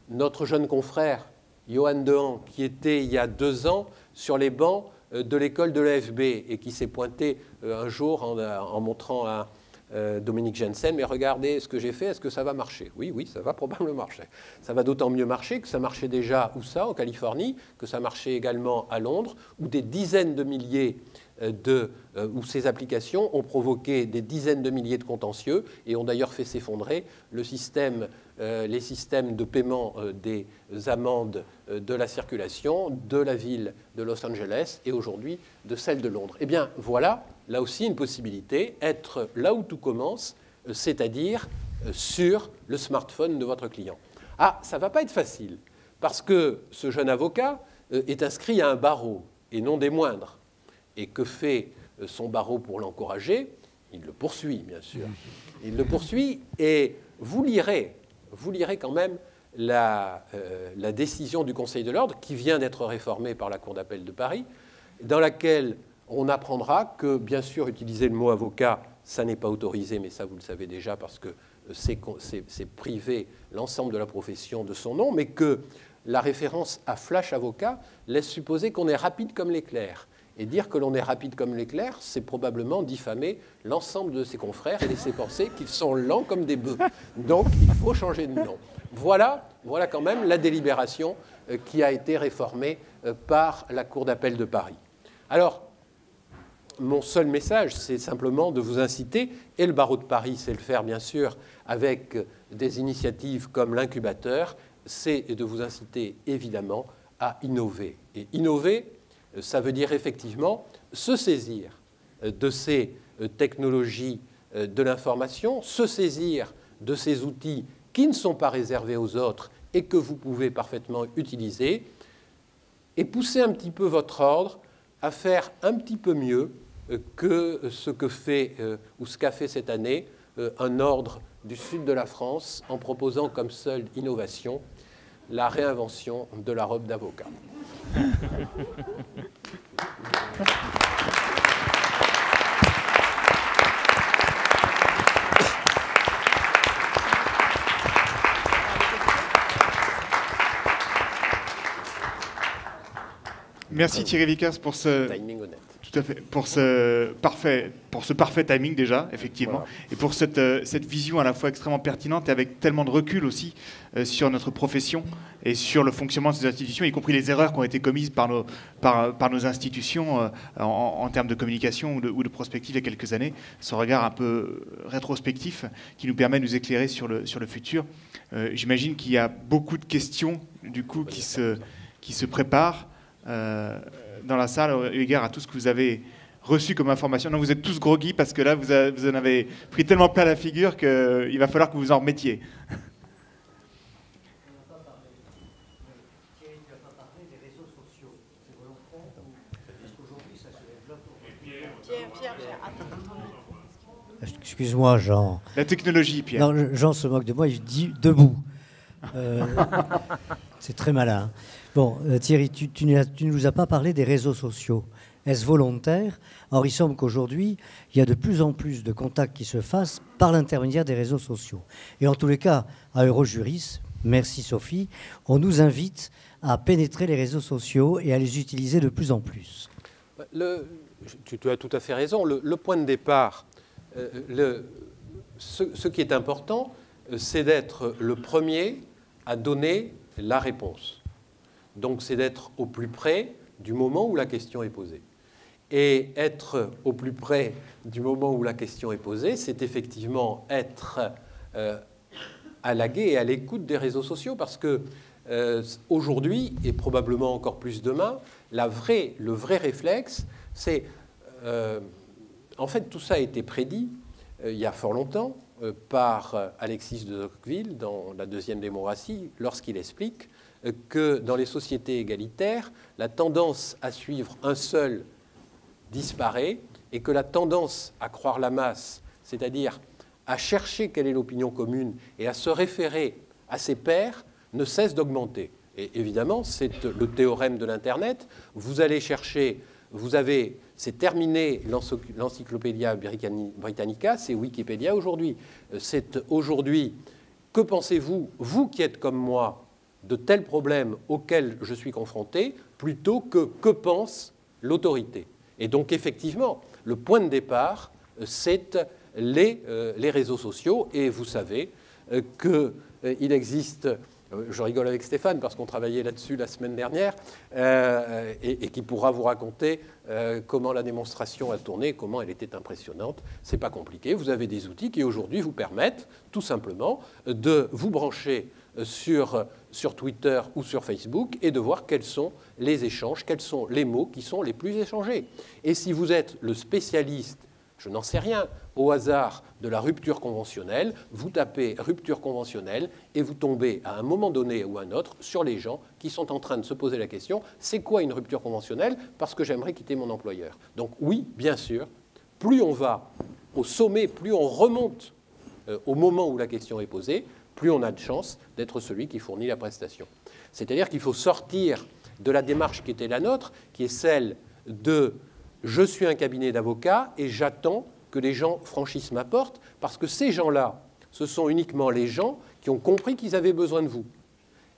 notre jeune confrère, Johan Dehan, qui était il y a 2 ans sur les bancs de l'école de l'AFB et qui s'est pointé un jour en montrant à Dominique Jensen, mais regardez ce que j'ai fait, est-ce que ça va marcher? Oui, oui, ça va probablement marcher. Ça va d'autant mieux marcher que ça marchait déjà où ça, en Californie, que ça marchait également à Londres, où des dizaines de milliers où ces applications ont provoqué des dizaines de milliers de contentieux et ont d'ailleurs fait s'effondrer les systèmes de paiement des amendes de la circulation de la ville de Los Angeles et aujourd'hui de celle de Londres. Eh bien, voilà, là aussi, une possibilité, être là où tout commence, c'est-à-dire sur le smartphone de votre client. Ah, ça ne va pas être facile, parce que ce jeune avocat est inscrit à un barreau, et non des moindres. Et que fait son barreau pour l'encourager? il le poursuit, bien sûr. Il le poursuit et vous lirez quand même la décision du Conseil de l'ordre qui vient d'être réformée par la Cour d'appel de Paris, dans laquelle on apprendra que, bien sûr, utiliser le mot avocat, ça n'est pas autorisé, mais ça, vous le savez déjà, parce que c'est privé l'ensemble de la profession de son nom, mais que la référence à flash avocat laisse supposer qu'on est rapide comme l'éclair. Et dire que l'on est rapide comme l'éclair, c'est probablement diffamer l'ensemble de ses confrères et laisser penser qu'ils sont lents comme des bœufs. Donc, il faut changer de nom. Voilà quand même la délibération qui a été réformée par la Cour d'appel de Paris. Alors, mon seul message, c'est simplement de vous inciter, et le barreau de Paris sait le faire bien sûr, avec des initiatives comme l'incubateur, c'est de vous inciter évidemment à innover. Et innover, ça veut dire effectivement se saisir de ces technologies de l'information, se saisir de ces outils qui ne sont pas réservés aux autres et que vous pouvez parfaitement utiliser, et pousser un petit peu votre ordre à faire un petit peu mieux que ce que fait ou ce qu'a fait cette année un ordre du sud de la France en proposant comme seule innovation la réinvention de la robe d'avocat. Merci Thierry Vickers pour ce timing honnête. Tout à fait, pour ce parfait timing déjà, effectivement, voilà. Et pour cette vision à la fois extrêmement pertinente et avec tellement de recul aussi sur notre profession et sur le fonctionnement de ces institutions, y compris les erreurs qui ont été commises par nos institutions en termes de communication ou de prospective il y a quelques années. Ce regard un peu rétrospectif qui nous permet de nous éclairer sur le futur. J'imagine qu'il y a beaucoup de questions du coup qui se préparent. Dans la salle, au égard à tout ce que vous avez reçu comme information. Non, vous êtes tous groggy parce que là, vous en avez pris tellement plein la figure qu'il va falloir que vous en remettiez. Thierry, tu n'as pas parlé des réseaux sociaux. C'est volontaire parce qu'aujourd'hui, ça se développe. Pierre, attends. Excuse-moi, Jean. La technologie, Pierre. Non, Jean se moque de moi, il dit debout. C'est très malin. Bon, Thierry, tu ne nous as pas parlé des réseaux sociaux. Est-ce volontaire? Or, il semble qu'aujourd'hui, il y a de plus en plus de contacts qui se fassent par l'intermédiaire des réseaux sociaux. Et en tous les cas, à Eurojuris, merci Sophie, on nous invite à pénétrer les réseaux sociaux et à les utiliser de plus en plus. Tu as tout à fait raison. Le point de départ, ce qui est important, c'est d'être le premier à donner la réponse. Donc, c'est d'être au plus près du moment où la question est posée. Et être au plus près du moment où la question est posée, c'est effectivement être à l'aguet et à l'écoute des réseaux sociaux, parce que aujourd'hui, et probablement encore plus demain, le vrai réflexe, c'est... en fait, tout ça a été prédit il y a fort longtemps par Alexis de Tocqueville dans La deuxième démocratie, lorsqu'il explique que dans les sociétés égalitaires, la tendance à suivre un seul disparaît et que la tendance à croire la masse, c'est-à-dire à chercher quelle est l'opinion commune et à se référer à ses pairs, ne cesse d'augmenter. Et évidemment, c'est le théorème de l'Internet. Vous allez chercher, c'est terminé l'Encyclopédia Britannica, c'est Wikipédia aujourd'hui. C'est aujourd'hui, que pensez-vous, vous qui êtes comme moi, de tels problèmes auxquels je suis confronté, plutôt que pense l'autorité. Et donc, effectivement, le point de départ, c'est les réseaux sociaux. Et vous savez qu'il existe, je rigole avec Stéphane parce qu'on travaillait là-dessus la semaine dernière, et qui pourra vous raconter comment la démonstration a tourné, comment elle était impressionnante. C'est pas compliqué. Vous avez des outils qui aujourd'hui vous permettent tout simplement de vous brancher sur Twitter ou sur Facebook et de voir quels sont les échanges, quels sont les mots qui sont les plus échangés. Et si vous êtes le spécialiste, je n'en sais rien, au hasard de la rupture conventionnelle, vous tapez rupture conventionnelle et vous tombez à un moment donné ou à un autre sur les gens qui sont en train de se poser la question, c'est quoi une rupture conventionnelle? Parce que j'aimerais quitter mon employeur. Donc oui, bien sûr, plus on va au sommet, plus on remonte au moment où la question est posée, plus on a de chance d'être celui qui fournit la prestation. C'est-à-dire qu'il faut sortir de la démarche qui était la nôtre, qui est celle de « je suis un cabinet d'avocats et j'attends que les gens franchissent ma porte », parce que ces gens-là, ce sont uniquement les gens qui ont compris qu'ils avaient besoin de vous.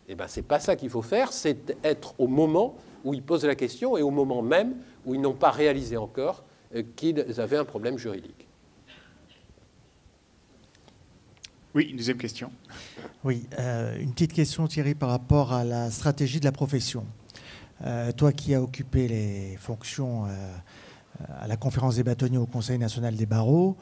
Eh bien, ce n'est pas ça qu'il faut faire, c'est être au moment où ils posent la question et au moment même où ils n'ont pas réalisé encore qu'ils avaient un problème juridique. Oui, une deuxième question. Oui, une petite question, Thierry, par rapport à la stratégie de la profession. Toi qui as occupé les fonctions à la conférence des bâtonniers au Conseil national des barreaux,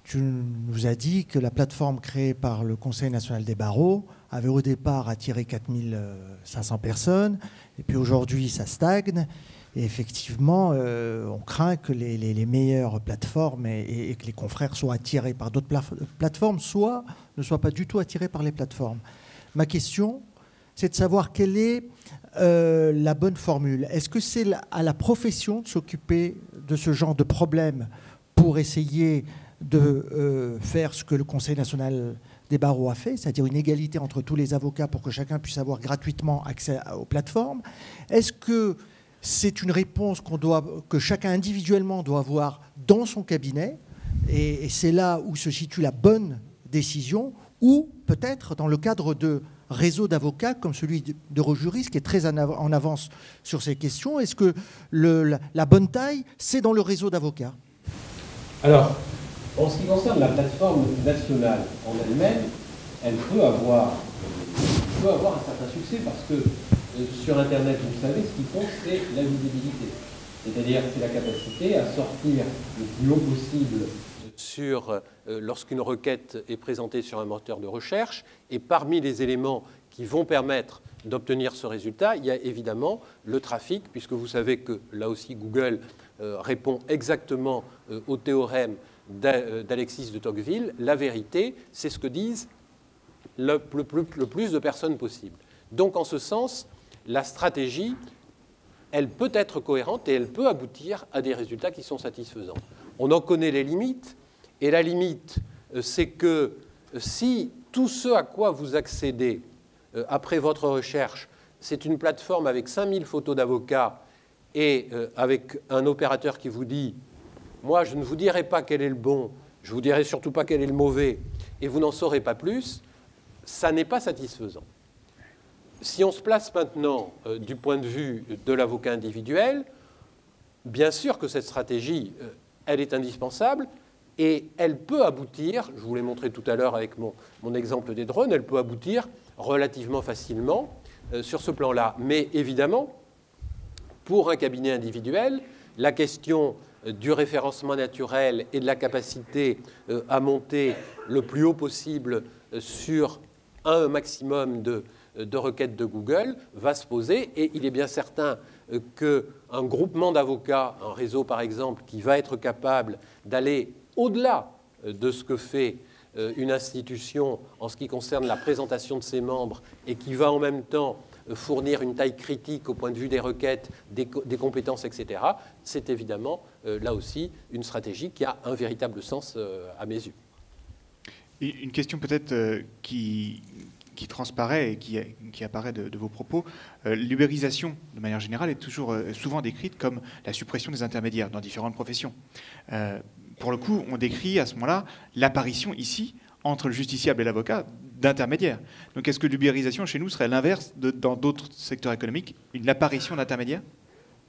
tu nous as dit que la plateforme créée par le Conseil national des barreaux avait au départ attiré 4500 personnes, et puis aujourd'hui ça stagne. Et effectivement, on craint que les meilleures plateformes et que les confrères soient attirés par d'autres plateformes, soit ne soient pas du tout attirés par les plateformes. Ma question, c'est de savoir quelle est la bonne formule. Est-ce que c'est à la profession de s'occuper de ce genre de problème pour essayer de faire ce que le Conseil national des barreaux a fait, c'est-à-dire une égalité entre tous les avocats pour que chacun puisse avoir gratuitement accès aux plateformes? Est-ce que c'est une réponse que chacun individuellement doit avoir dans son cabinet, et c'est là où se situe la bonne décision, ou peut-être dans le cadre de réseaux d'avocats comme celui d'Eurojuris, qui est très en avance sur ces questions? Est-ce que la bonne taille, c'est dans le réseau d'avocats? Alors, en ce qui concerne la plateforme nationale en elle-même, elle peut avoir un certain succès parce que sur Internet, vous savez, ce qui compte, c'est la visibilité. C'est-à-dire, c'est la capacité à sortir le plus haut possible lorsqu'une requête est présentée sur un moteur de recherche. Et parmi les éléments qui vont permettre d'obtenir ce résultat, il y a évidemment le trafic, puisque vous savez que là aussi Google répond exactement au théorème d'Alexis de Tocqueville. La vérité, c'est ce que disent le plus de personnes possible. Donc en ce sens, la stratégie, elle peut être cohérente et elle peut aboutir à des résultats qui sont satisfaisants. On en connaît les limites, et la limite, c'est que si tout ce à quoi vous accédez après votre recherche, c'est une plateforme avec 5000 photos d'avocats et avec un opérateur qui vous dit « moi, je ne vous dirai pas quel est le bon, je ne vous dirai surtout pas quel est le mauvais, et vous n'en saurez pas plus », ça n'est pas satisfaisant. Si on se place maintenant du point de vue de l'avocat individuel, bien sûr que cette stratégie, elle est indispensable et elle peut aboutir, je vous l'ai montré tout à l'heure avec mon exemple des drones, elle peut aboutir relativement facilement sur ce plan-là. Mais évidemment, pour un cabinet individuel, la question du référencement naturel et de la capacité à monter le plus haut possible sur un maximum de requêtes de Google va se poser, et il est bien certain qu'un groupement d'avocats, un réseau par exemple, qui va être capable d'aller au-delà de ce que fait une institution en ce qui concerne la présentation de ses membres et qui va en même temps fournir une taille critique au point de vue des requêtes, des compétences, etc., c'est évidemment là aussi une stratégie qui a un véritable sens à mes yeux. Une question peut-être qui transparaît et qui apparaît de vos propos, l'ubérisation, de manière générale, est toujours souvent décrite comme la suppression des intermédiaires dans différentes professions. Pour le coup, on décrit à ce moment-là l'apparition ici, entre le justiciable et l'avocat, d'intermédiaires. Donc est-ce que l'ubérisation chez nous serait l'inverse dans d'autres secteurs économiques, une apparition d'intermédiaires?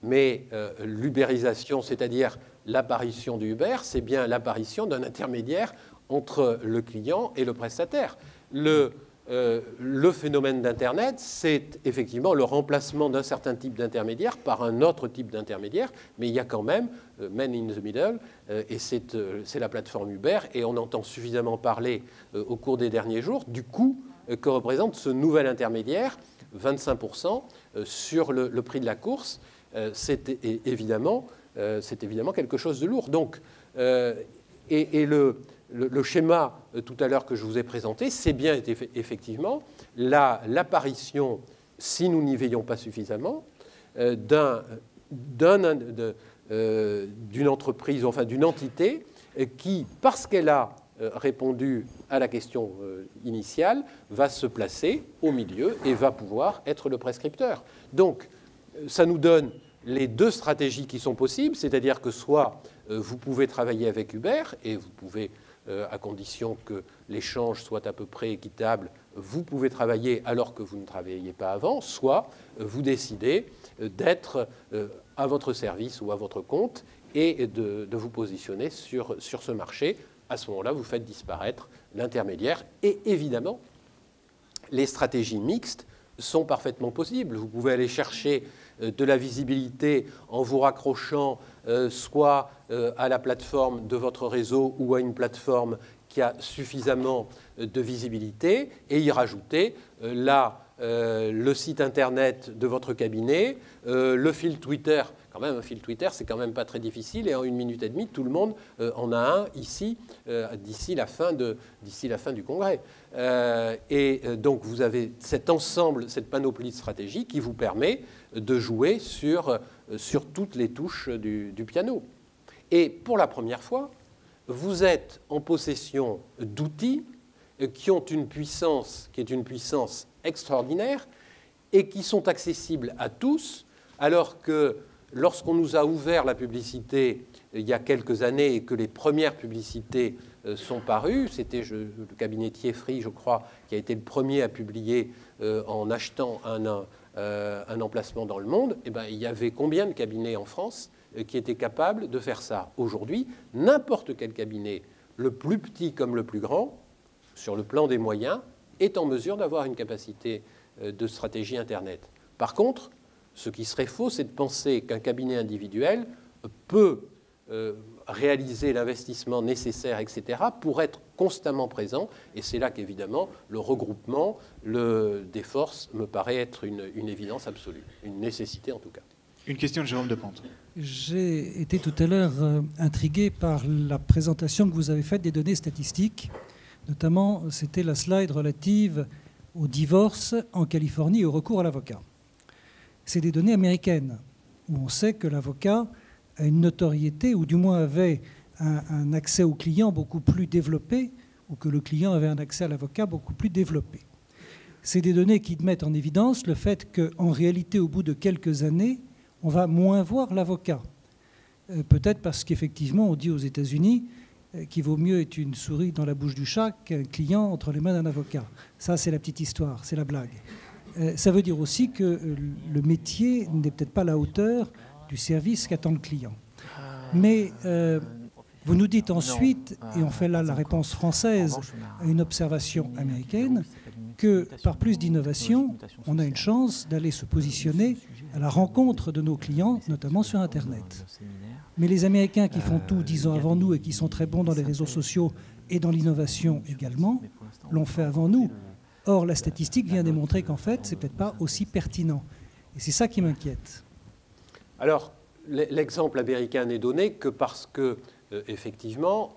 Mais l'ubérisation, c'est-à-dire l'apparition du Uber, c'est bien l'apparition d'un intermédiaire entre le client et le prestataire. Le phénomène d'Internet, c'est effectivement le remplacement d'un certain type d'intermédiaire par un autre type d'intermédiaire, mais il y a quand même Man in the Middle, et c'est la plateforme Uber, et on entend suffisamment parler au cours des derniers jours du coût que représente ce nouvel intermédiaire, 25% sur le prix de la course. C'est évidemment quelque chose de lourd. Donc, le schéma tout à l'heure que je vous ai présenté, c'est bien effectivement l'apparition, si nous n'y veillons pas suffisamment, d'une entreprise, enfin d'une entité qui, parce qu'elle a répondu à la question initiale, va se placer au milieu et va pouvoir être le prescripteur. Donc, ça nous donne les deux stratégies qui sont possibles, c'est-à-dire que soit vous pouvez travailler avec Uber, et vous pouvez, à condition que l'échange soit à peu près équitable, vous pouvez travailler alors que vous ne travailliez pas avant, soit vous décidez d'être à votre service ou à votre compte et de vous positionner sur ce marché. À ce moment-là, vous faites disparaître l'intermédiaire. Et évidemment, les stratégies mixtes sont parfaitement possibles. Vous pouvez aller chercher de la visibilité en vous raccrochant soit à la plateforme de votre réseau ou à une plateforme qui a suffisamment de visibilité et y rajouter le site internet de votre cabinet, le fil Twitter. Quand même, un fil Twitter, c'est quand même pas très difficile et en 1 minute et demie, tout le monde en a un ici d'ici la fin du congrès. Et donc vous avez cet ensemble, cette panoplie de stratégies qui vous permet de jouer sur toutes les touches du piano. Et pour la première fois, vous êtes en possession d'outils qui ont une puissance qui est une puissance extraordinaire et qui sont accessibles à tous, alors que lorsqu'on nous a ouvert la publicité il y a quelques années et que les premières publicités sont parues, c'était le cabinet Thieffry, je crois, qui a été le premier à publier en achetant un emplacement dans le monde, eh bien, il y avait combien de cabinets en France qui étaient capables de faire ça? Aujourd'hui, n'importe quel cabinet, le plus petit comme le plus grand, sur le plan des moyens, est en mesure d'avoir une capacité de stratégie Internet. Par contre, ce qui serait faux, c'est de penser qu'un cabinet individuel peut réaliser l'investissement nécessaire, etc., pour être constamment présent. Et c'est là qu'évidemment, le regroupement des forces me paraît être une évidence absolue, une nécessité en tout cas. Une question de Jérôme Depente. J'ai été tout à l'heure intrigué par la présentation que vous avez faite des données statistiques. Notamment, c'était la slide relative au divorce en Californie et au recours à l'avocat. C'est des données américaines, où on sait que l'avocat a une notoriété, ou du moins avait un accès au client beaucoup plus développé, ou que le client avait un accès à l'avocat beaucoup plus développé. C'est des données qui mettent en évidence le fait qu'en réalité, au bout de quelques années, on va moins voir l'avocat. Peut-être parce qu'effectivement, on dit aux États-Unis qu'il vaut mieux être une souris dans la bouche du chat qu'un client entre les mains d'un avocat. Ça, c'est la petite histoire, c'est la blague. Ça veut dire aussi que le métier n'est peut-être pas à la hauteur du service qu'attend le client. Mais vous nous dites ensuite, et on fait là la réponse française à une observation américaine, que par plus d'innovation, on a une chance d'aller se positionner à la rencontre de nos clients, notamment sur Internet. Mais les Américains qui font tout 10 ans avant nous et qui sont très bons dans les réseaux sociaux et dans l'innovation également, l'ont fait avant nous. Or, la statistique vient démontrer qu'en fait, c'est peut-être pas aussi pertinent. Et c'est ça qui m'inquiète. Alors, l'exemple américain n'est donné que parce que, effectivement,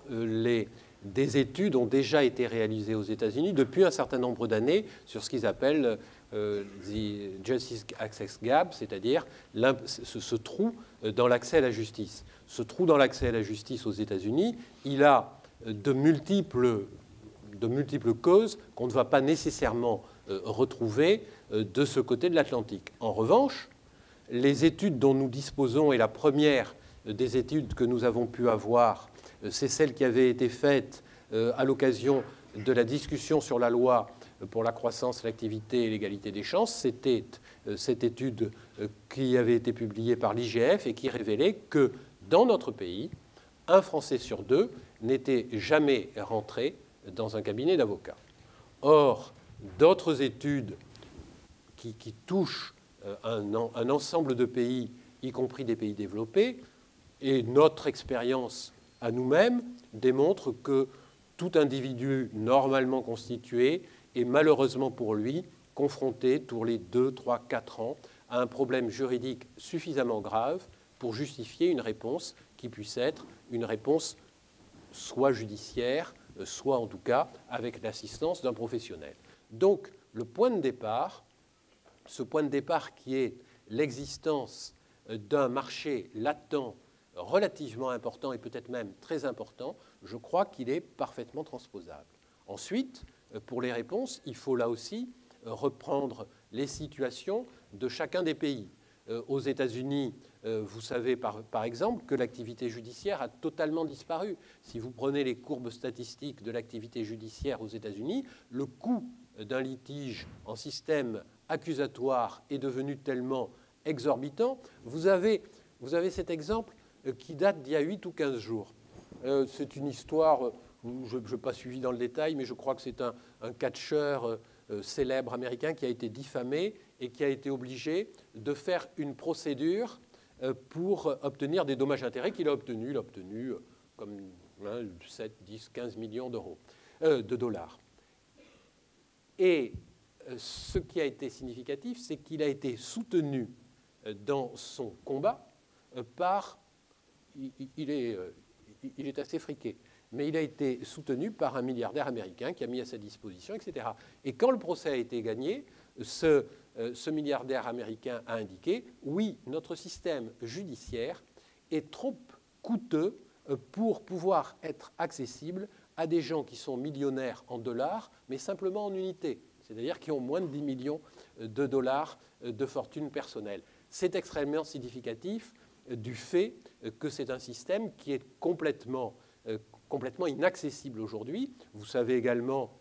des études ont déjà été réalisées aux États-Unis depuis un certain nombre d'années sur ce qu'ils appellent the Justice Access Gap, c'est-à-dire ce trou dans l'accès à la justice. Ce trou dans l'accès à la justice aux États-Unis, il a de multiples causes qu'on ne va pas nécessairement retrouver de ce côté de l'Atlantique. En revanche, les études dont nous disposons, et la première des études que nous avons pu avoir, c'est celle qui avait été faite à l'occasion de la discussion sur la loi pour la croissance, l'activité et l'égalité des chances. C'était cette étude qui avait été publiée par l'IGF et qui révélait que dans notre pays, un Français sur deux n'était jamais rentré dans un cabinet d'avocats. Or, d'autres études qui touchent un ensemble de pays, y compris des pays développés, et notre expérience à nous-mêmes démontre que tout individu normalement constitué est malheureusement pour lui confronté tous les 2, 3, 4 ans à un problème juridique suffisamment grave pour justifier une réponse qui puisse être une réponse soit judiciaire, soit en tout cas avec l'assistance d'un professionnel. Donc le point de départ, ce point de départ qui est l'existence d'un marché latent relativement important et peut-être même très important, je crois qu'il est parfaitement transposable. Ensuite, pour les réponses, il faut là aussi reprendre les situations de chacun des pays. Aux États-Unis, vous savez par exemple que l'activité judiciaire a totalement disparu. Si vous prenez les courbes statistiques de l'activité judiciaire aux États-Unis, le coût d'un litige en système accusatoire est devenu tellement exorbitant. Vous avez cet exemple qui date d'il y a 8 ou 15 jours. C'est une histoire, je n'ai pas suivi dans le détail, mais je crois que c'est un catcheur célèbre américain qui a été diffamé et qui a été obligé de faire une procédure pour obtenir des dommages-intérêts qu'il a obtenus. Il a obtenu comme 7, 10, 15 millions de dollars. Et ce qui a été significatif, c'est qu'il a été soutenu dans son combat par... Il est assez friqué, mais il a été soutenu par un milliardaire américain qui a mis à sa disposition, etc. Et quand le procès a été gagné, ce milliardaire américain a indiqué « Oui, notre système judiciaire est trop coûteux pour pouvoir être accessible à des gens qui sont millionnaires en dollars, mais simplement en unités, c'est-à-dire qui ont moins de 10 millions de dollars de fortune personnelle. » C'est extrêmement significatif du fait que c'est un système qui est complètement inaccessible aujourd'hui. Vous savez également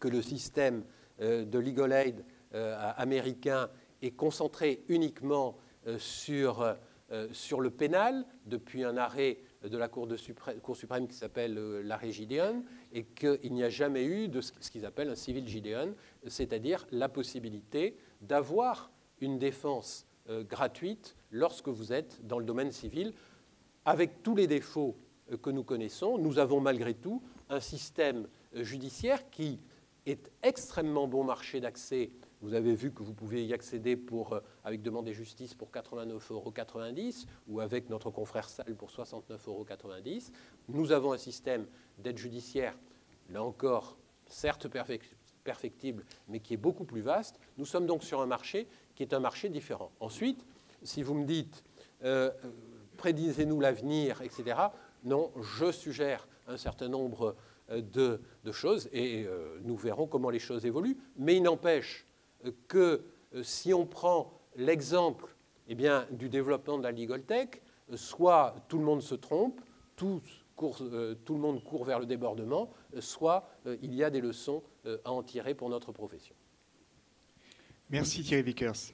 que le système de legal aid américain est concentré uniquement sur le pénal depuis un arrêt de la Cour suprême qui s'appelle l'arrêt Gideon, et qu'il n'y a jamais eu de ce qu'ils appellent un civil Gideon, c'est-à-dire la possibilité d'avoir une défense gratuite lorsque vous êtes dans le domaine civil. Avec tous les défauts que nous connaissons, nous avons malgré tout un système judiciaire qui est extrêmement bon marché d'accès. Vous avez vu que vous pouvez y accéder avec demande de justice pour 89,90 € ou avec notre confrère Salle pour 69,90 €. Nous avons un système d'aide judiciaire, là encore, certes perfectible, mais qui est beaucoup plus vaste. Nous sommes donc sur un marché qui est un marché différent. Ensuite, si vous me dites prédisez-nous l'avenir, etc., non, je suggère un certain nombre de choses et nous verrons comment les choses évoluent. Mais il n'empêche que si on prend l'exemple du développement de la legal tech, soit tout le monde se trompe, tout le monde court vers le débordement, soit il y a des leçons à en tirer pour notre profession. Merci Thierry Vickers.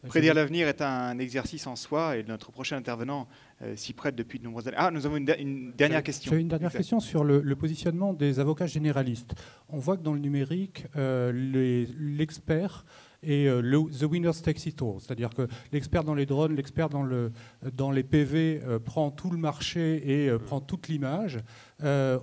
Prédire l'avenir est un exercice en soi et notre prochain intervenant s'y prête depuis de nombreuses années. Ah, nous avons une dernière question. J'ai une dernière question sur le positionnement des avocats généralistes. On voit que dans le numérique, l'expert est the winner takes it all. C'est-à-dire que l'expert dans les drones, l'expert dans les PV prend tout le marché et prend toute l'image.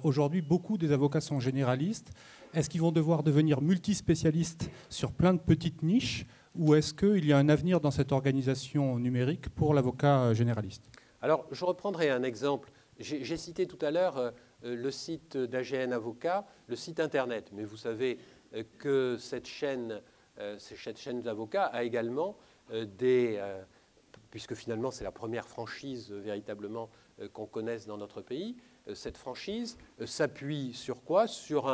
Aujourd'hui, beaucoup des avocats sont généralistes. Est-ce qu'ils vont devoir devenir multispécialistes sur plein de petites niches ou est-ce qu'il y a un avenir dans cette organisation numérique pour l'avocat généraliste? Alors, je reprendrai un exemple. J'ai cité tout à l'heure le site d'AGN Avocat, le site Internet. Mais vous savez que cette chaîne d'avocats a également puisque finalement c'est la première franchise véritablement qu'on connaisse dans notre pays, cette franchise s'appuie sur quoi? Sur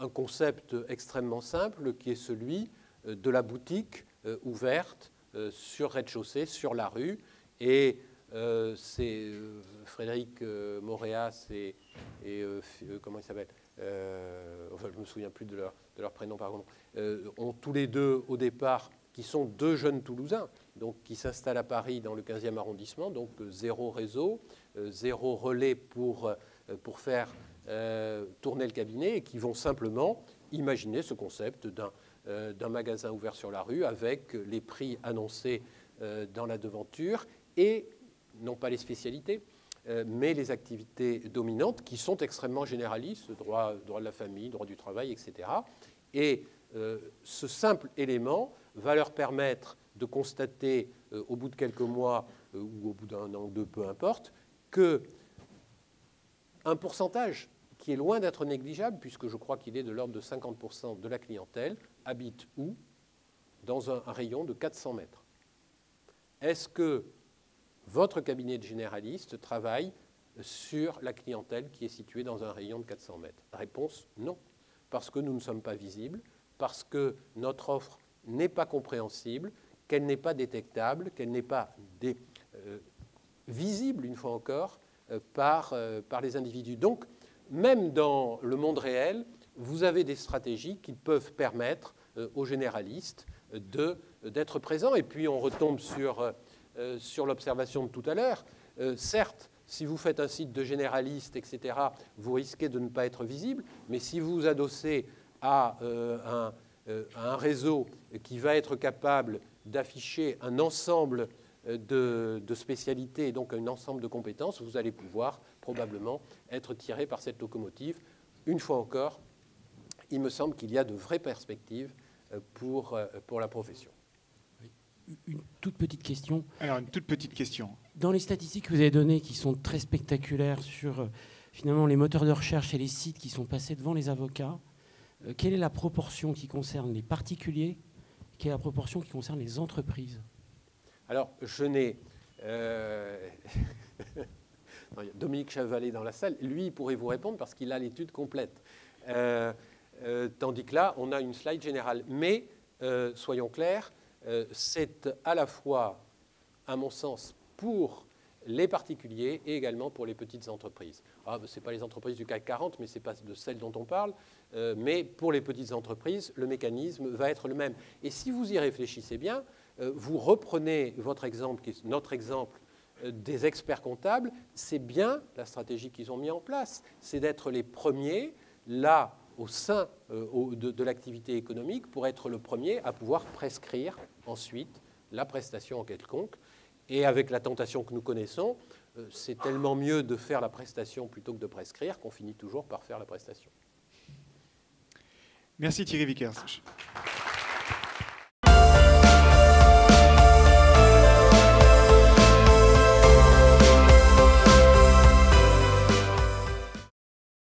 un concept extrêmement simple qui est celui de la boutique ouverte sur rez-de-chaussée, sur la rue. Et c'est Frédéric Moréas et comment il s'appelle enfin, je ne me souviens plus de leur prénom, pardon, ont tous les deux au départ, qui sont deux jeunes Toulousains, donc qui s'installent à Paris dans le 15e arrondissement, donc zéro réseau, zéro relais pour faire tourner le cabinet, et qui vont simplement imaginer ce concept d'un magasin ouvert sur la rue avec les prix annoncés dans la devanture et non pas les spécialités, mais les activités dominantes qui sont extrêmement généralistes, droit de la famille, droit du travail, etc. Et ce simple élément va leur permettre de constater au bout de quelques mois ou au bout d'un an ou deux, peu importe, qu'un pourcentage qui est loin d'être négligeable, puisque je crois qu'il est de l'ordre de 50% de la clientèle, habite où? Dans un rayon de 400 mètres. Est-ce que votre cabinet de généraliste travaille sur la clientèle qui est située dans un rayon de 400 mètres? Réponse, non. Parce que nous ne sommes pas visibles, parce que notre offre n'est pas compréhensible, qu'elle n'est pas détectable, qu'elle n'est pas visible, une fois encore, par les individus. Donc, même dans le monde réel, vous avez des stratégies qui peuvent permettre aux généralistes d'être présents. Et puis, on retombe sur l'observation de tout à l'heure. Certes, si vous faites un site de généraliste, etc., vous risquez de ne pas être visible, mais si vous vous adossez à un réseau qui va être capable d'afficher un ensemble de spécialités et donc un ensemble de compétences, vous allez pouvoir probablement être tiré par cette locomotive. Une fois encore, il me semble qu'il y a de vraies perspectives pour la profession. Une toute petite question. Alors, une toute petite question. Dans les statistiques que vous avez données, qui sont très spectaculaires sur finalement les moteurs de recherche et les sites qui sont passés devant les avocats, quelle est la proportion qui concerne les particuliers? Quelle est la proportion qui concerne les entreprises? Alors, je n'ai... il y a Dominique Chavalet dans la salle. Lui, il pourrait vous répondre parce qu'il a l'étude complète. Tandis que là, on a une slide générale. Mais, soyons clairs, c'est à la fois, à mon sens, pour les particuliers et également pour les petites entreprises. Ce n'est pas les entreprises du CAC 40, mais ce n'est pas de celles dont on parle. Mais pour les petites entreprises, le mécanisme va être le même. Et si vous y réfléchissez bien, vous reprenez votre exemple, qui est notre exemple des experts comptables, c'est bien la stratégie qu'ils ont mis en place. C'est d'être les premiers, là, au sein de l'activité économique, pour être le premier à pouvoir prescrire ensuite la prestation en quelconque. Et avec la tentation que nous connaissons, c'est tellement mieux de faire la prestation plutôt que de prescrire qu'on finit toujours par faire la prestation. Merci Thierry Vickers.